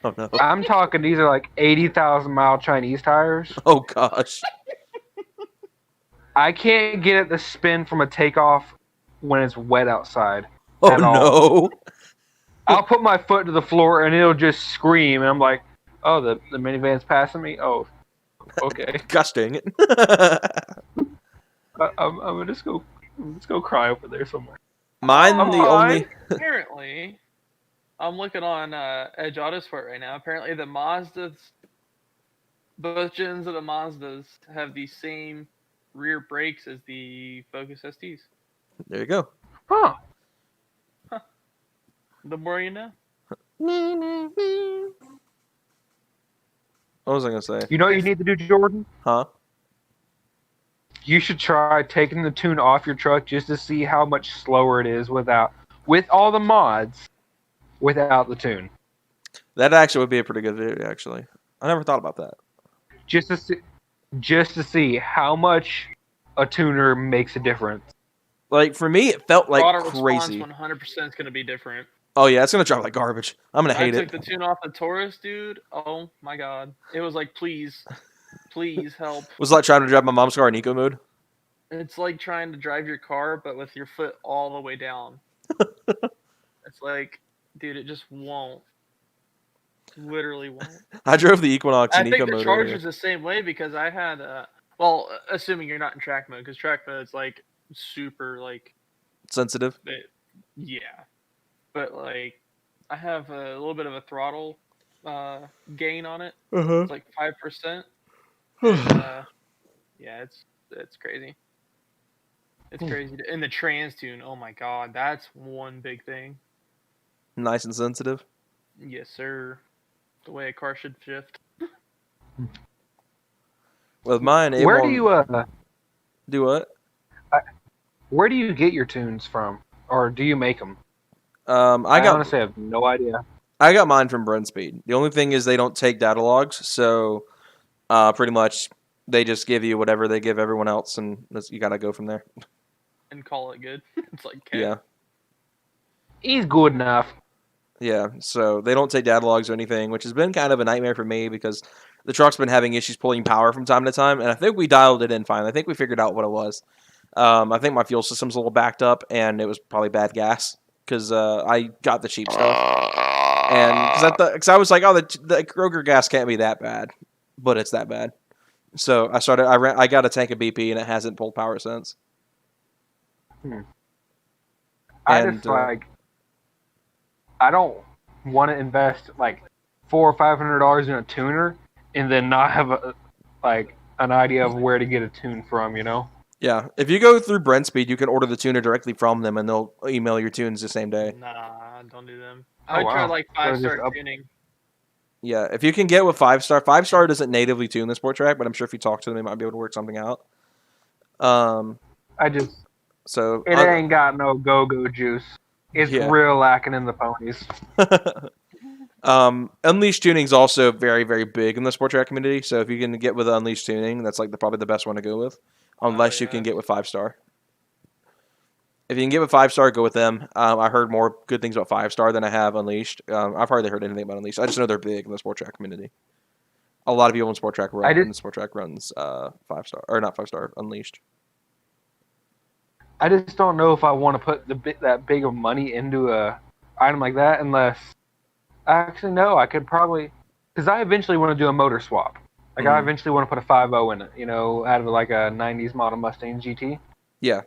Oh no. I'm talking, these are like 80,000-mile Chinese tires. Oh gosh. I can't get it to spin from a takeoff when it's wet outside. Oh at all. no. I'll put my foot to the floor and it'll just scream, and I'm like, oh, the minivan's passing me? Oh, okay. Gosh dang it. I'm gonna just go cry over there somewhere. Mine, the only... Apparently, I'm looking on Edge Autosport right now. Apparently, the Mazdas, both gens of the Mazdas have the same rear brakes as the Focus STs. There you go. Huh. The more you know. What was I going to say? You know what you need to do, Jordan? Huh? You should try taking the tune off your truck just to see how much slower it is with all the mods, without the tune. That actually would be a pretty good video, actually. I never thought about that. Just to see how much a tuner makes a difference. Like, for me, it felt like Throttle crazy. response 100% is going to be different. Oh, yeah, it's going to drive like garbage. I'm going to hate I it. took the tune off the Taurus, dude. Oh, my God. It was like, please help. Was it like trying to drive my mom's car in eco mode? It's like trying to drive your car, but with your foot all the way down. It's like, dude, it just won't. Literally won't. I drove the Equinox in I eco think mode. the Charger's the same way because I had, well, assuming you're not in track mode, because track mode is like super, like, sensitive. Yeah. But, like, I have a little bit of a throttle gain on it. It's like 5%. And, yeah, it's crazy. It's crazy. And the trans tune, oh my god, that's one big thing. Nice and sensitive. Yes, sir. The way a car should shift. With mine, it Where won't... do you do what? Where do you get your tunes from, or do you make them? I honestly have no idea. I got mine from Brunspeed. The only thing is they don't take data logs, so pretty much they just give you whatever they give everyone else, and you gotta go from there. And call it good. It's like, okay. Yeah. He's good enough. Yeah, so they don't take data logs or anything, which has been kind of a nightmare for me because the truck's been having issues pulling power from time to time, and I think we dialed it in finally. I think we figured out what it was. I think my fuel system's a little backed up, and it was probably bad gas because I got the cheap stuff. And because I was like, oh, the Kroger gas can't be that bad, but it's that bad. So I got a tank of BP, and it hasn't pulled power since. I don't want to invest like $400 or $500 in a tuner and then not have an idea of where to get a tune from. Yeah, if you go through Brent Speed, you can order the tuner directly from them, and they'll email your tunes the same day. Nah, don't do them. Oh, I try wow. like So 5-star just tuning. Yeah, if you can get with 5-star, 5-star doesn't natively tune the Sport Track, but I'm sure if you talk to them, they might be able to work something out. So it ain't got no go-go juice. It's Yeah. real lacking in the ponies. Unleashed tuning is also very, very big in the Sport Track community. So if you can get with Unleashed tuning, that's like probably the best one to go with, unless you can get with 5-star. If you can get with 5-star, go with them. I heard more good things about 5-star than I have Unleashed. I've hardly heard anything about Unleashed. I just know they're big in the Sport Track community. A lot of people in Sport Track runs 5-star or not 5-star Unleashed. I just don't know if I want to put that big of money into a item like that unless actually no, I could probably because I eventually want to do a motor swap. Like I eventually want to put a 5.0 in it, out of like a 90s model Mustang GT. Yeah.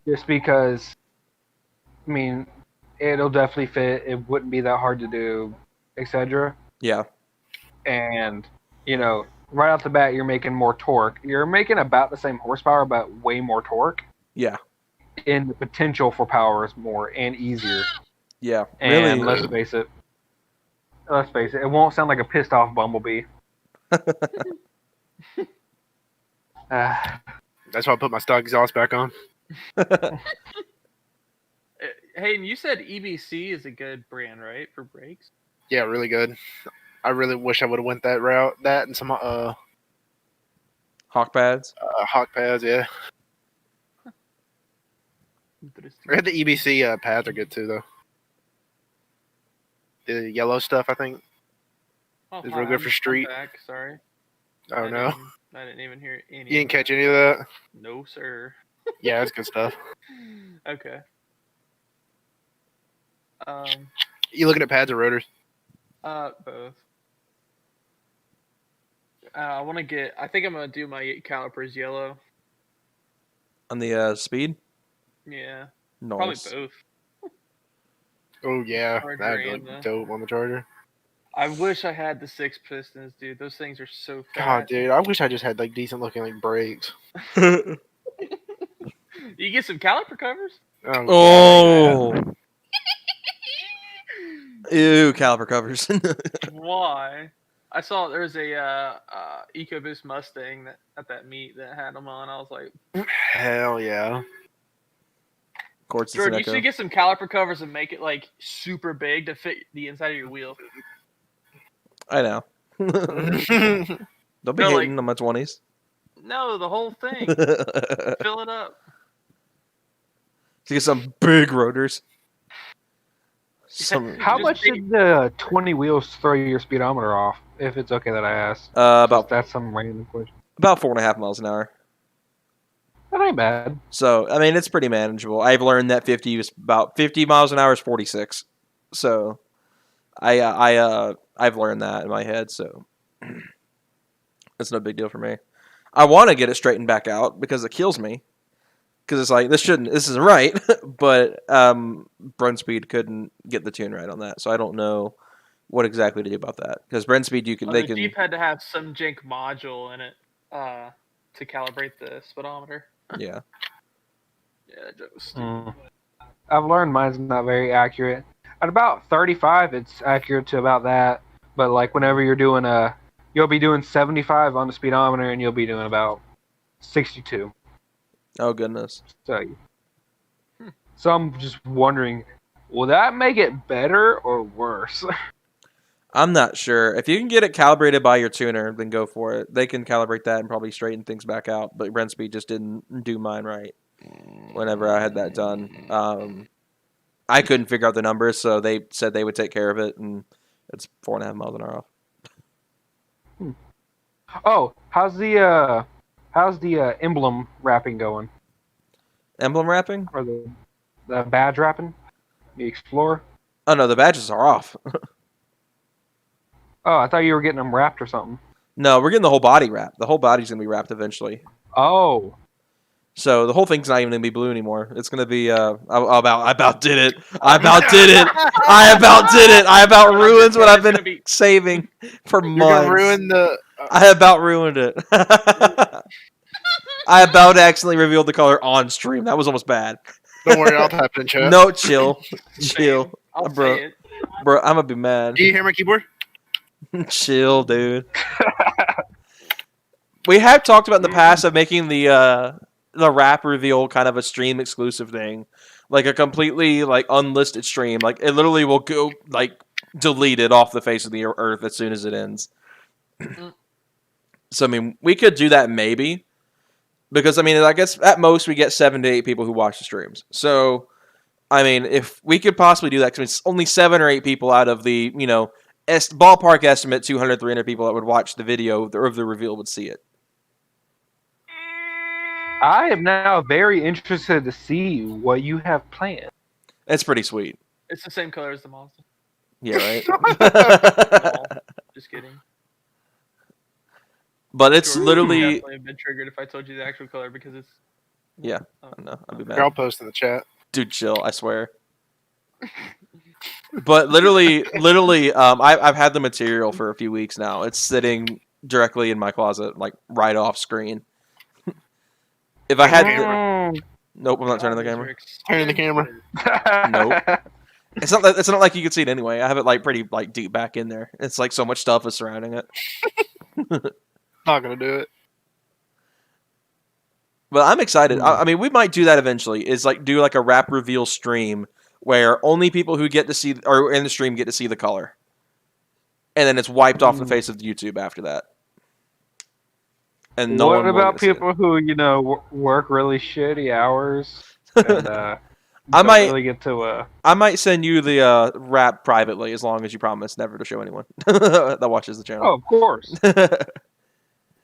Just because, I mean, it'll definitely fit. It wouldn't be that hard to do, etc. Yeah. And right off the bat, you're making more torque. You're making about the same horsepower, but way more torque. Yeah. And the potential for power is more and easier. Yeah. And really. let's face it, it won't sound like a pissed off Bumblebee. That's why I put my stock exhaust back on. Hey, and you said EBC is a good brand, right, for brakes? Yeah, really good. I really wish I would have went that route. That and some Hawk pads. Hawk pads, yeah. I heard the EBC pads are good too, though. The yellow stuff, I think, is real good for street. I'm back, sorry. Oh no, I didn't even hear any. You didn't catch any of that? No, sir. Yeah, that's good stuff. Okay. You looking at pads or rotors? Both. I want to get. I think I'm gonna do my calipers yellow. On the speed. Yeah. Nice. Probably both. Oh yeah, Charger that'd and look dope on the Charger. I wish I had the 6 pistons, dude. Those things are so fast. God, dude, I wish I just had like decent looking like brakes. You get some caliper covers? Oh. Ew, caliper covers. Why? I saw there was a EcoBoost Mustang at that meet that had them on. I was like, hell yeah. Jordan, you should get some caliper covers and make it like super big to fit the inside of your wheel. I know. Don't be hitting on my 20s. No, the whole thing. Fill it up. To get some big rotors. How much should the 20 wheels throw your speedometer off? If it's okay that I ask. That's some random question. About 4.5 miles an hour. That ain't bad. So I mean, it's pretty manageable. I've learned that 50 miles an hour is 46. So I've learned that in my head. So it's no big deal for me. I want to get it straightened back out because it kills me. Because it's like this isn't right. But Brent Speed couldn't get the tune right on that, so I don't know what exactly to do about that. Because Brent Speed, the Jeep had to have some jank module in it to calibrate the speedometer. Yeah. Yeah, that was stupid. I've learned mine's not very accurate. At about 35, it's accurate to about that. But like whenever you're doing you'll be doing 75 on the speedometer, and you'll be doing about 62. Oh goodness. So I'm just wondering, will that make it better or worse? I'm not sure. If you can get it calibrated by your tuner, then go for it. They can calibrate that and probably straighten things back out. But Brent Speed just didn't do mine right whenever I had that done. I couldn't figure out the numbers, so they said they would take care of it, and it's 4.5 miles an hour off. Oh, how's the emblem wrapping going? Emblem wrapping? Or the badge wrapping? The Explorer? Oh no, the badges are off. Oh, I thought you were getting them wrapped or something. No, we're getting the whole body wrapped. The whole body's gonna be wrapped eventually. Oh. So the whole thing's not even gonna be blue anymore. It's gonna be I about did it. I about did it. I about did it. I about ruins what I've been saving for You're gonna months. ruin the. I about ruined it. I about accidentally revealed the color on stream. That was almost bad. Don't worry, I'll type it in chat. No, chill, chill, I'll bro. say it. Bro, I'm gonna be mad. Do you hear my keyboard? Chill, dude. We have talked about in the past of making the wrap reveal kind of a stream exclusive thing, like a completely like unlisted stream. Like it literally will go like deleted off the face of the earth as soon as it ends. So I mean, we could do that maybe, because I mean, I guess at most we get 7 to 8 people who watch the streams. So I mean, if we could possibly do that, because it's only 7 or 8 people out of the ballpark estimate 200, 300 people that would watch the video of the reveal would see it. I am now very interested to see what you have planned. It's pretty sweet. It's the same color as the monster. Yeah, right. No, just kidding. But it's Jordan would literally definitely have been triggered if I told you the actual color because it's. yeah. I don't know. I'd be Here, I'll mad. post in the chat. Dude, chill. I swear. But literally, I've had the material for a few weeks now. It's sitting directly in my closet, like right off screen. If I had, nope, I'm not turning the camera. Turn the camera. Nope. It's not like you could see it anyway. I have it like pretty like deep back in there. It's like so much stuff is surrounding it. Not gonna do it. But I'm excited. I mean, we might do that eventually. Is like do like a wrap reveal stream where only people who get to see or in the stream get to see the color, and then it's wiped off the face of YouTube after that. And no what one will about get to see it. people who work really shitty hours and I don't might- really get to I might send you the wrap privately as long as you promise never to show anyone that watches the Oh, channel. of course.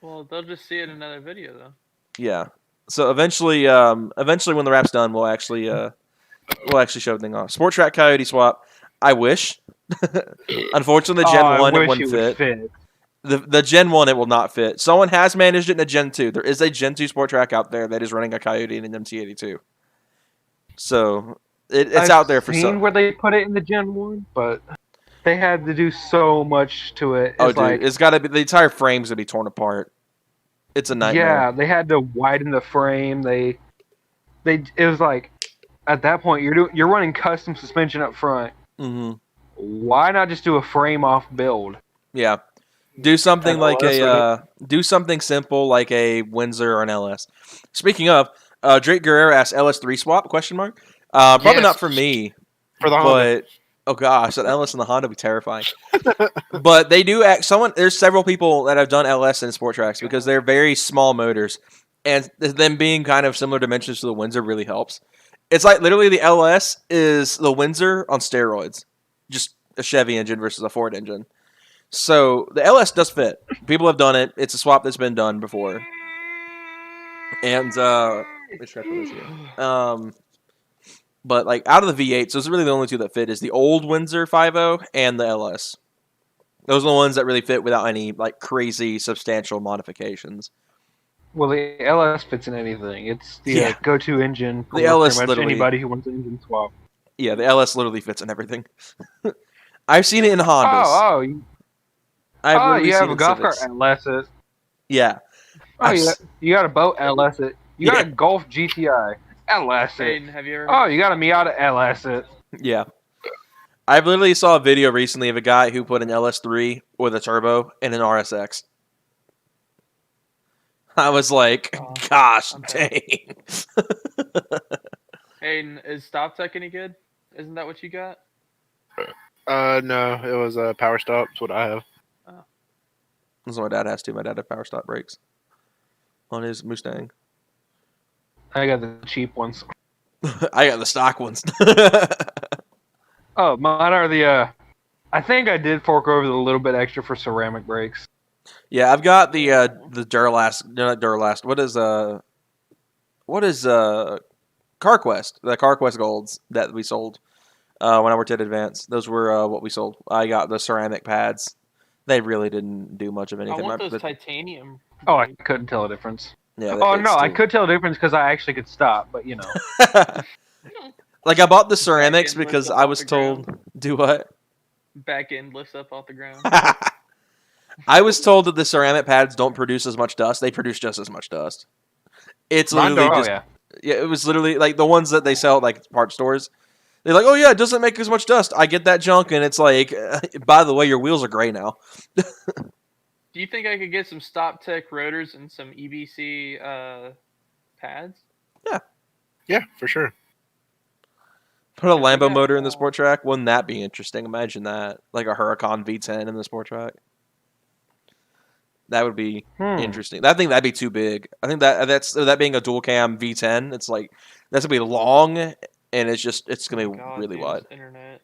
Well, they'll just see it in another video though. Yeah. So eventually when the wrap's done, we'll actually show everything off. Sport Track Coyote swap. I wish. Unfortunately, the Gen I 1 it wish wouldn't would fit. The Gen 1 it will not fit. Someone has managed it in a Gen 2. There is a Gen 2 Sport Track out there that is running a Coyote and an MT82. So it's I've out there for seen some. where they put it in the Gen 1, but they had to do so much to it. Oh, It's dude, like, it's got to be the entire frame's gonna be torn apart. It's a nightmare. yeah, they had to widen the frame. It was like at that point you're running custom suspension up front. Mm-hmm. Why not just do a frame off build? Yeah. Do something An like LS do something simple like a Windsor or an LS. Speaking of, Drake Guerrero asked LS3 swap question mark. Probably Yes. not for me, For the Honda. but oh gosh, that LS and the Honda would be terrifying. But they do there's several people that have done LS and Sport Tracks because they're very small motors, and them being kind of similar dimensions to the Windsor really helps. It's like literally the LS is the Windsor on steroids, just a Chevy engine versus a Ford engine. So the LS does fit. People have done it. It's a swap that's been done before. And let me check for this here. But like out of the V8, so it's really the only two that fit is the old Windsor 5.0 and the LS. Those are the ones that really fit without any like crazy substantial modifications. Well, the LS fits in anything. It's the Yeah. go-to engine for The LS pretty much literally- anybody who wants an engine swap. Yeah, the LS literally fits in everything. I've seen it in Hondas. I've literally you seen have it a in golf cart Civics. LS it. Yeah. Oh, you got a boat LS it. You got Yeah. a Golf GTI LS it. Hayden, have you ever? Oh, you got a Miata LS it. Yeah. I've literally saw a video recently of a guy who put an LS3 with a turbo in an RSX. I was like, gosh, okay. dang. Hayden, is Stop Tech any good? Isn't that what you got? No, it was a power stop. That's what I have. That's what my dad has too. My dad had power stop brakes on his Mustang. I got the cheap ones. I got the stock ones. Oh, mine are the. I think I did fork over a little bit extra for ceramic brakes. Yeah, I've got the Duralast. No, not Duralast. What is CarQuest? The CarQuest Golds that we sold when I worked at Advance. Those were what we sold. I got the ceramic pads. They really didn't do much of I anything. want My- those titanium. Oh, I couldn't tell a difference. Yeah. Oh it's no, I still- could tell the difference because I actually could stop, but you know. Like I bought the ceramics end lifts because up I off was the told ground. do what? Back end lifts up off the ground. I was told that the ceramic pads don't produce as much dust. They produce just as much dust. It's Mine literally don't. Oh just yeah. it was literally like the ones that they sell at like part stores. They're like, oh yeah, it doesn't make as much dust. I get that junk, and it's like, by the way, your wheels are gray now. Do you think I could get some Stop Tech rotors and some EBC pads? Yeah, for sure. Put a Yeah, they Lambo got, motor in the sport track. Wouldn't that be interesting? Imagine that, like a Huracan V10 in the sport track. That would be interesting. I think that'd be too big. I think that being a dual cam V10, it's like that's gonna be long, and it's gonna Oh be God, really dude, wide. this internet.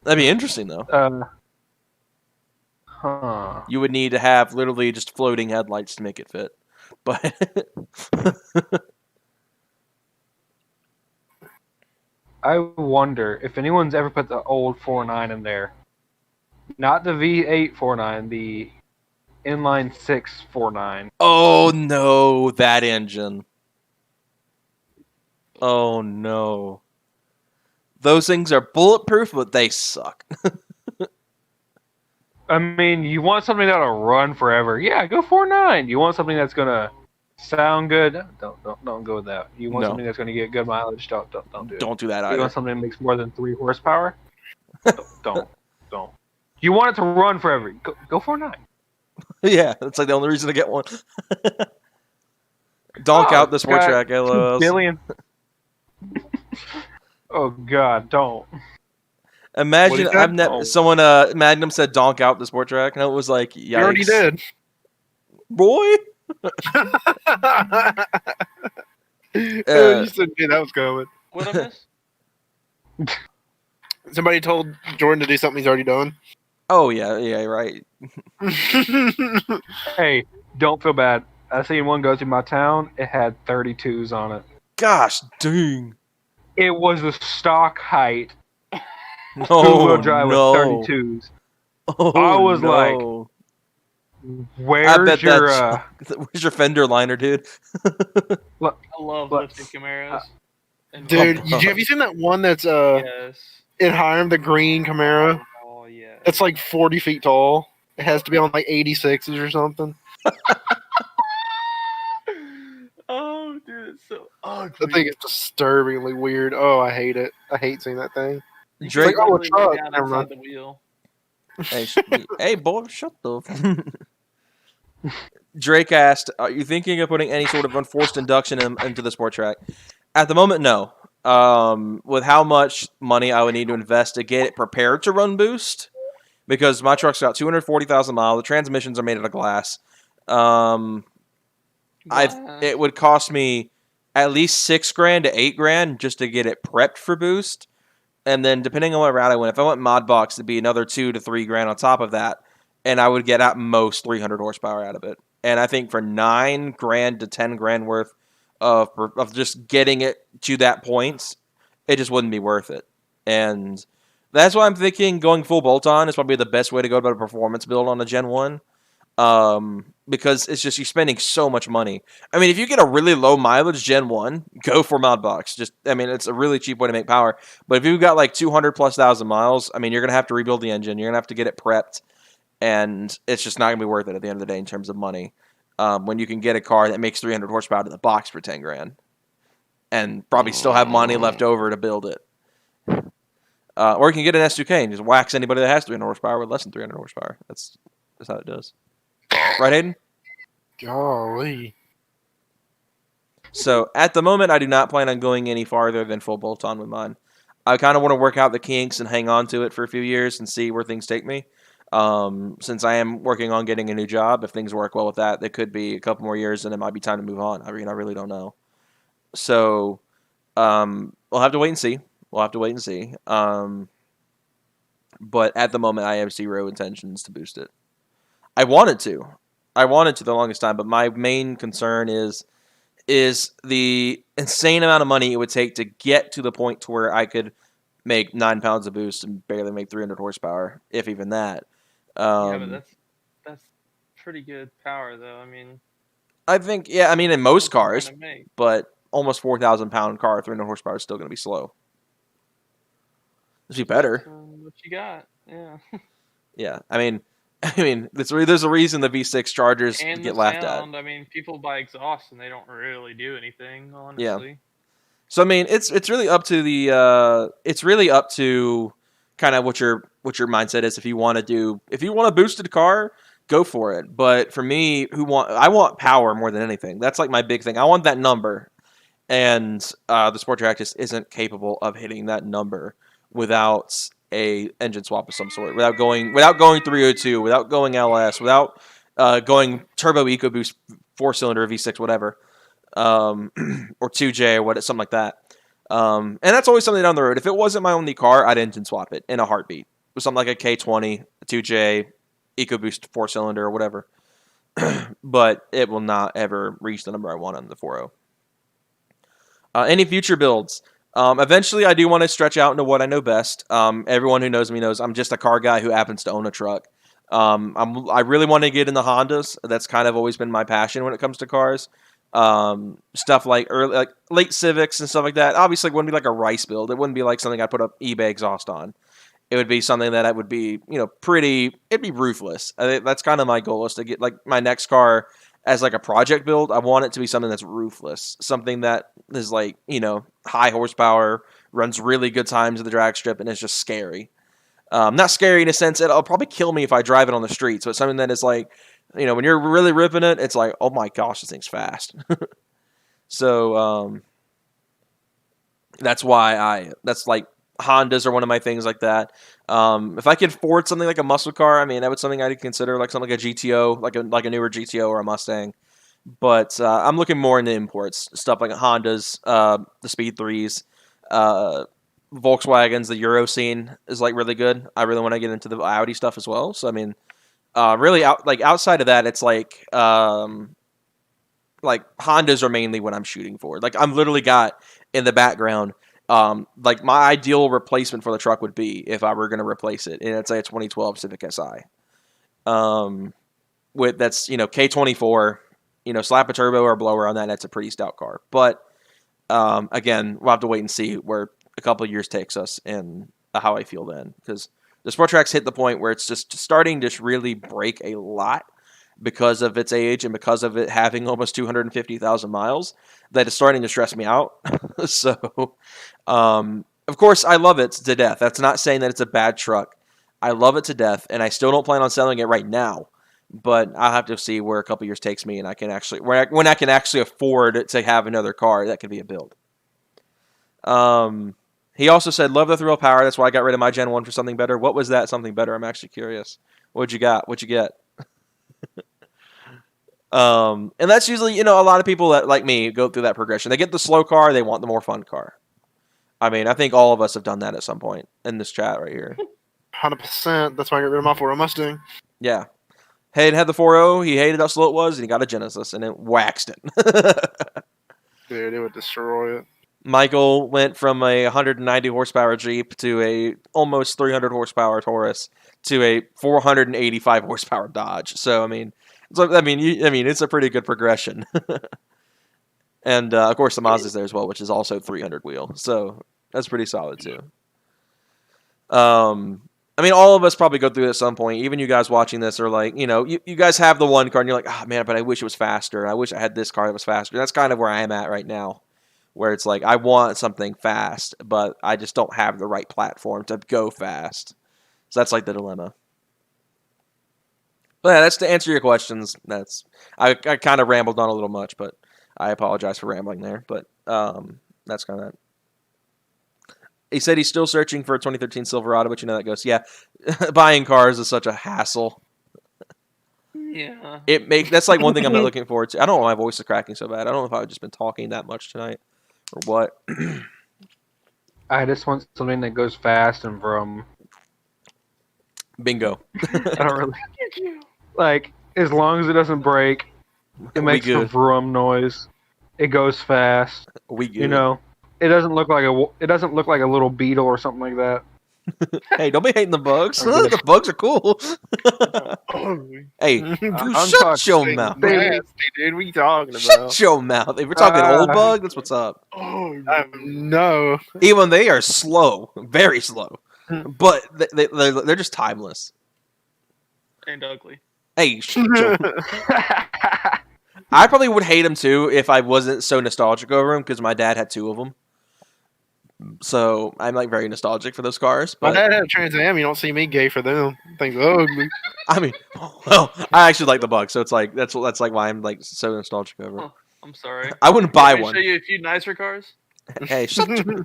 That'd be interesting though. Huh. You would need to have literally just floating headlights to make it fit. But I wonder if anyone's ever put the old 4.9 in there. Not the V8 4.9, the inline 6 4.9. oh no, that engine. Oh no. Those things are bulletproof, but they suck. I mean, you want something that'll run forever. Yeah, go 4.9. You want something that's gonna sound good. Don't go with that. You want No. something that's gonna get good mileage. Don't do it. Don't do that You either. want something that makes more than 3 horsepower. Don't. You want it to run forever. Go 4.9. Yeah, that's like the only reason to get one. Donk out the sport track, LOLs. Billion. Oh God, don't. Imagine What he I've said? never Oh. someone Magnum said donk out the sport track, and it was like, yikes. You already did. Boy. You said knew that was coming. What I miss? Somebody told Jordan to do something he's already done. Oh yeah, right. Hey, don't feel bad. I seen one go through my town. It had 32s on it. Gosh dang. It was a stock height Oh two-wheel drive no. with 32s. Oh, I was no. Where's your where's your fender liner, dude? I love Look, lifted Camaros. And Dude, have you seen that one that's yes. in Hiram, the green Camaro? Oh yeah. It's like 40 feet tall. It has to be on like 86s or something. Oh, dude, it's so ugly. I think it's disturbingly weird. Oh, I hate it. I hate seeing that thing. You Drake- can Like, oh, a literally lay truck. down Never inside mind. the wheel. Hey, boy, shut the. Drake asked, "Are you thinking of putting any sort of unforced induction into the sport track?" At the moment, no. With how much money I would need to invest to get it prepared to run boost, because my truck's got 240,000 miles. The transmissions are made out of glass. It would cost me at least $6,000 to $8,000 just to get it prepped for boost. And then depending on what route I went, if I went mod box, it'd be another $2,000 to $3,000 on top of that, and I would get at most 300 horsepower out of it. And I think for $9,000 to $10,000 worth of just getting it to that point, it just wouldn't be worth it. And that's why I'm thinking going full bolt on is probably the best way to go about a performance build on a Gen 1. Because it's just you're spending so much money. I mean, if you get a really low mileage Gen 1, go for mod box. It's a really cheap way to make power. But if you've got like 200,000+ miles, I mean, you're gonna have to rebuild the engine. You're gonna have to get it prepped, and it's just not gonna be worth it at the end of the day in terms of money. When you can get a car that makes 300 horsepower to the box for $10,000, and probably still have money left over to build it. Or you can get an S2K and just wax anybody that has 300 horsepower with less than 300 horsepower. That's how it does. Right, Hayden? Golly. So at the moment, I do not plan on going any farther than full bolt-on with mine. I kind of want to work out the kinks and hang on to it for a few years and see where things take me. Since I am working on getting a new job, if things work well with that, it could be a couple more years and it might be time to move on. I really don't know. So we'll have to wait and see. But at the moment, I have zero intentions to boost it. I wanted to the longest time, but my main concern is the insane amount of money it would take to get to the point to where I could make 9 pounds of boost and barely make 300 horsepower, if even that. Yeah, but that's pretty good power, though. I mean, I think, yeah, I mean, in most That's what I'm cars, trying to make. but almost 4,000 pound car, 300 horsepower is still going to be slow. It'd be better. What you got? Yeah. Yeah, I mean, there's a reason the V6 Chargers And the get laughed at. sound. I mean, people buy exhaust and they don't really do anything, Yeah. honestly. So I mean, it's really up to the it's really up to kind of what your mindset is. If you want a boosted car, go for it. But for me, I want power more than anything. That's like my big thing. I want that number, and the Sport Trac just isn't capable of hitting that number without a engine swap of some sort, without going 302, without going LS, without going turbo EcoBoost 4-cylinder V6, whatever. Or 2J or something like that. And that's always something down the road. If it wasn't my only car, I'd engine swap it in a heartbeat with something like a K20, a 2J, EcoBoost 4-cylinder or whatever. But it will not ever reach the number I want on the 4.0. Any future builds? Eventually, I do want to stretch out into what I know best. Everyone who knows me knows I'm just a car guy who happens to own a truck. I really want to get in the Hondas. That's kind of always been my passion when it comes to cars. Stuff like late Civics and stuff like that. Obviously, it wouldn't be like a Rice build. It wouldn't be like something I put up eBay exhaust on. It would be something that I would be, it'd be ruthless. I think that's kind of my goal, is to get like my next car as like a project build. I want it to be something that's ruthless, something that is like, high horsepower, runs really good times at the drag strip, and is just scary. Not scary in a sense, it'll probably kill me if I drive it on the street. So it's something that is like, when you're really ripping it, it's like, oh my gosh, this thing's fast. So that's why that's like Hondas are one of my things like that. If I could afford something like a muscle car, I mean, that was something I'd consider, like something like a GTO, like a newer GTO or a Mustang. But I'm looking more into imports, stuff like Hondas, the Speed 3s, Volkswagens. The Euro scene is like really good. I really want to get into the Audi stuff as well. So I mean, really outside of that, it's like Hondas are mainly what I'm shooting for. Like I'm literally got in the background, like my ideal replacement for the truck would be if I were going to replace it, and it's like a 2012 Civic Si. With that's K24, slap a turbo or a blower on that. That's a pretty stout car. But again, we'll have to wait and see where a couple of years takes us and how I feel then, because the Sport Trac's hit the point where it's just starting to really break a lot because of its age and because of it having almost 250,000 miles, that it's starting to stress me out. So, of course, I love it to death. That's not saying that it's a bad truck. I love it to death, and I still don't plan on selling it right now. But I'll have to see where a couple years takes me, and I can actually when I can actually afford to have another car that can be a build. He also said, love the thrill of power. That's why I got rid of my Gen 1 for something better. What was that something better? I'm actually curious. What'd you got? What'd you get? And that's usually, a lot of people that, like me, go through that progression. They get the slow car. They want the more fun car. I mean, I think all of us have done that at some point in this chat right here. 100%. That's why I got rid of my 4 Mustang. Yeah. Hayden had the 4.0. He hated how slow it was, and he got a Genesis, and it waxed it. Dude, it would destroy it. Michael went from a 190 horsepower Jeep to a almost 300 horsepower Taurus to a 485 horsepower Dodge. So it's a pretty good progression. And of course the Mazda's there as well, which is also 300 wheel. So that's pretty solid too. All of us probably go through it at some point. Even you guys watching this are like, you guys have the one car and you're like, oh man, but I wish it was faster. I wish I had this car that was faster. That's kind of where I am at right now, where it's like I want something fast, but I just don't have the right platform to go fast. So that's like the dilemma. But yeah, that's to answer your questions. I kind of rambled on a little much, but I apologize for rambling there. But that's kind of that. He said he's still searching for a 2013 Silverado, but that goes. Yeah, buying cars is such a hassle. Yeah. That's like one thing I'm not looking forward to. I don't know why my voice is cracking so bad. I don't know if I've just been talking that much tonight or what. I just want something that goes fast and vroom. Bingo. I don't really like, as long as it doesn't break, it makes the vroom noise. It goes fast. We good. It doesn't look like a little Beetle or something like that. Hey, don't be hating the bugs. The bugs are cool. Hey, you I'm shut your talking mouth. Nasty, dude. What are you talking Shut about? your mouth. If we're talking old Ah. bug, that's what's up. No. Even they are slow, very slow, but they're just timeless. And ugly. Hey, shut your I probably would hate him too if I wasn't so nostalgic over him because my dad had 2 of them. So I'm like very nostalgic for those cars. My But dad had a Trans Am. You don't see me gay for them. Things ugly. I mean, well, I actually like the bug, so it's like that's like why I'm like so nostalgic over it. Oh, I'm sorry. I wouldn't buy Let me one. show you a few nicer cars. Hey, shut your...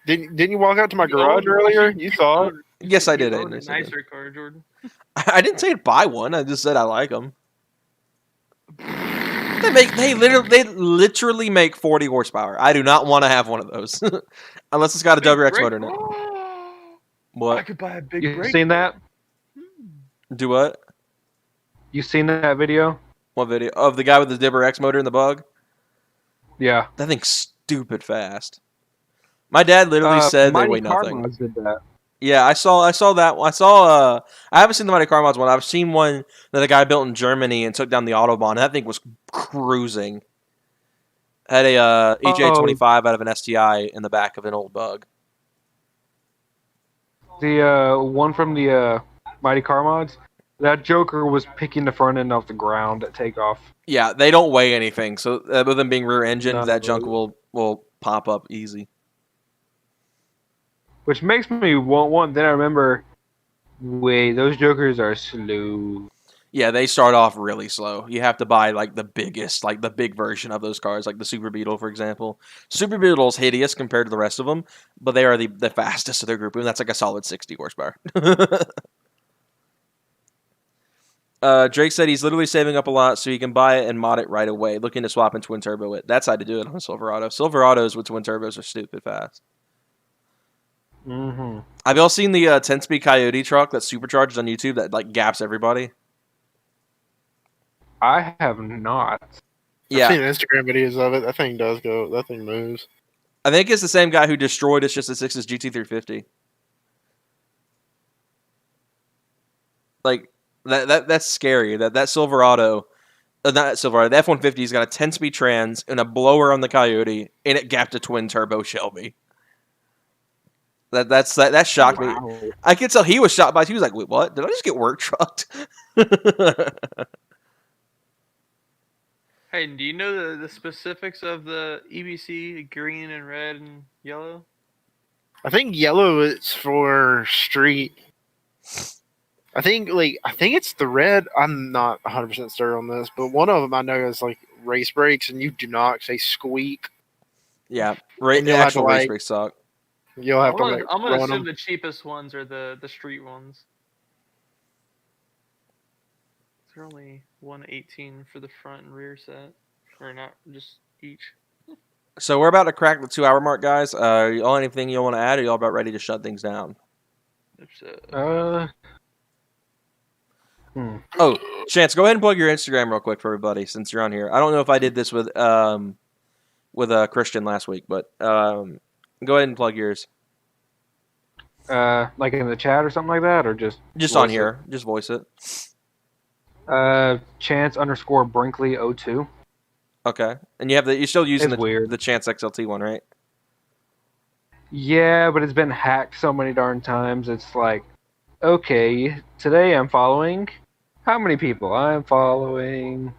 Didn't you walk out to my You garage own- earlier? You saw it. Yes, I You did. own a Aiden, I did. nicer car, Jordan. I didn't say buy one. I just said I like them. They literally make 40 horsepower. I do not want to have one of those unless it's got a WRX brake- motor in it. I What? could buy a big You brake. seen that? Do what? You seen that video? What video of the guy with the WRX motor in the bug? Yeah. That thing's stupid fast. My dad literally said they Mighty weigh Car nothing. Mods did that. Yeah, I saw that one. I haven't seen the Mighty Car Mods one. I've seen one that a guy built in Germany and took down the Autobahn. That thing was cruising. Had a EJ25 out of an STI in the back of an old bug. The one from the Mighty Car Mods, that Joker was picking the front end off the ground at takeoff. Yeah, they don't weigh anything. So other than being rear engine, No. that junk will pop up easy. Which makes me want one. Then I remember, wait, those Jokers are slow. Yeah, they start off really slow. You have to buy like the biggest, like the big version of those cars, like the Super Beetle, for example. Super Beetle's hideous compared to the rest of them, but they are the fastest of their group, and that's like a solid 60 horsepower. Drake said he's literally saving up a lot so he can buy it and mod it right away, looking to swap and twin turbo it. That's how to do it on a Silverado. Silverados with twin turbos are stupid fast. Mm-hmm. Have y'all seen the 10-speed Coyote truck that's supercharged on YouTube that like gaps everybody? I have not. Yeah, I've seen Instagram videos of it. That thing does go. That thing moves. I think it's the same guy who destroyed It's Just a Six's GT350. Like that's scary. That Silverado, not Silverado, the F-150's got a 10-speed trans and a blower on the Coyote, and it gapped a twin turbo Shelby. That shocked me. I could tell he was shocked by it. He was like, "Wait, what? Did I just get work trucked?" Hey, do you know the specifics of the EBC green and red and yellow? I think yellow is for street. I think it's the red. I'm not 100% sure on this, but one of them I know is like race brakes, and you do not say squeak. Yeah, And the you'll have actual to, race like- brakes suck. You'll have I'm to gonna, like I'm gonna run assume them. the cheapest ones are the street ones. They're only 118 for the front and rear set, or not just each. So we're about to crack the 2-hour mark, guys. Y'all anything you want to add? Or y'all about ready to shut things down? If so. Oh, Chance, go ahead and plug your Instagram real quick for everybody since you're on here. I don't know if I did this with Christian last week, but go ahead and plug yours. Like in the chat or something like that, or just On voice here. Just voice it. it? Chance_Brinkley02. Okay. And you're still using It's weird. the Chance XLT one, right? Yeah, but it's been hacked so many darn times. It's like, okay, today I'm following how many people? I'm following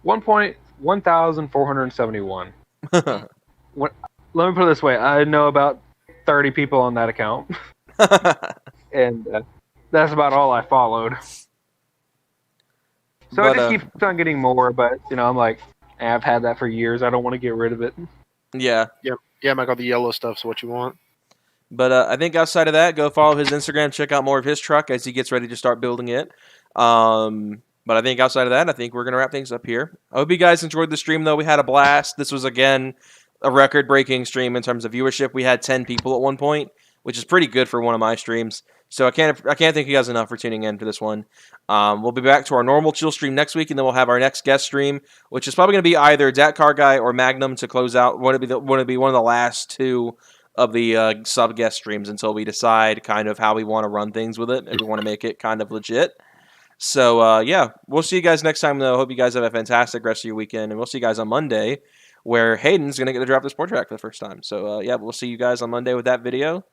1,471. Let me put it this way: I know about 30 people on that account, and that's about all I followed. So But, I just keep on getting more, but I'm like, I've had that for years. I don't want to get rid of it. Yeah. Yeah, Mike, all the yellow stuff's what you want. But I think outside of that, go follow his Instagram, check out more of his truck as he gets ready to start building it. But I think outside of that, I think we're going to wrap things up here. I hope you guys enjoyed the stream, though. We had a blast. This was, again, a record-breaking stream in terms of viewership. We had 10 people at one point, which is pretty good for one of my streams. So I can't thank you guys enough for tuning in for this one. We'll be back to our normal chill stream next week, and then we'll have our next guest stream, which is probably going to be either Dat Car Guy or Magnum to close out. Want to be one of the last two sub guest streams until we decide kind of how we want to run things with it, if we want to make it kind of legit. So yeah, we'll see you guys next time though. Hope you guys have a fantastic rest of your weekend, and we'll see you guys on Monday, where Hayden's gonna get to drop the sport track for the first time. So yeah, we'll see you guys on Monday with that video.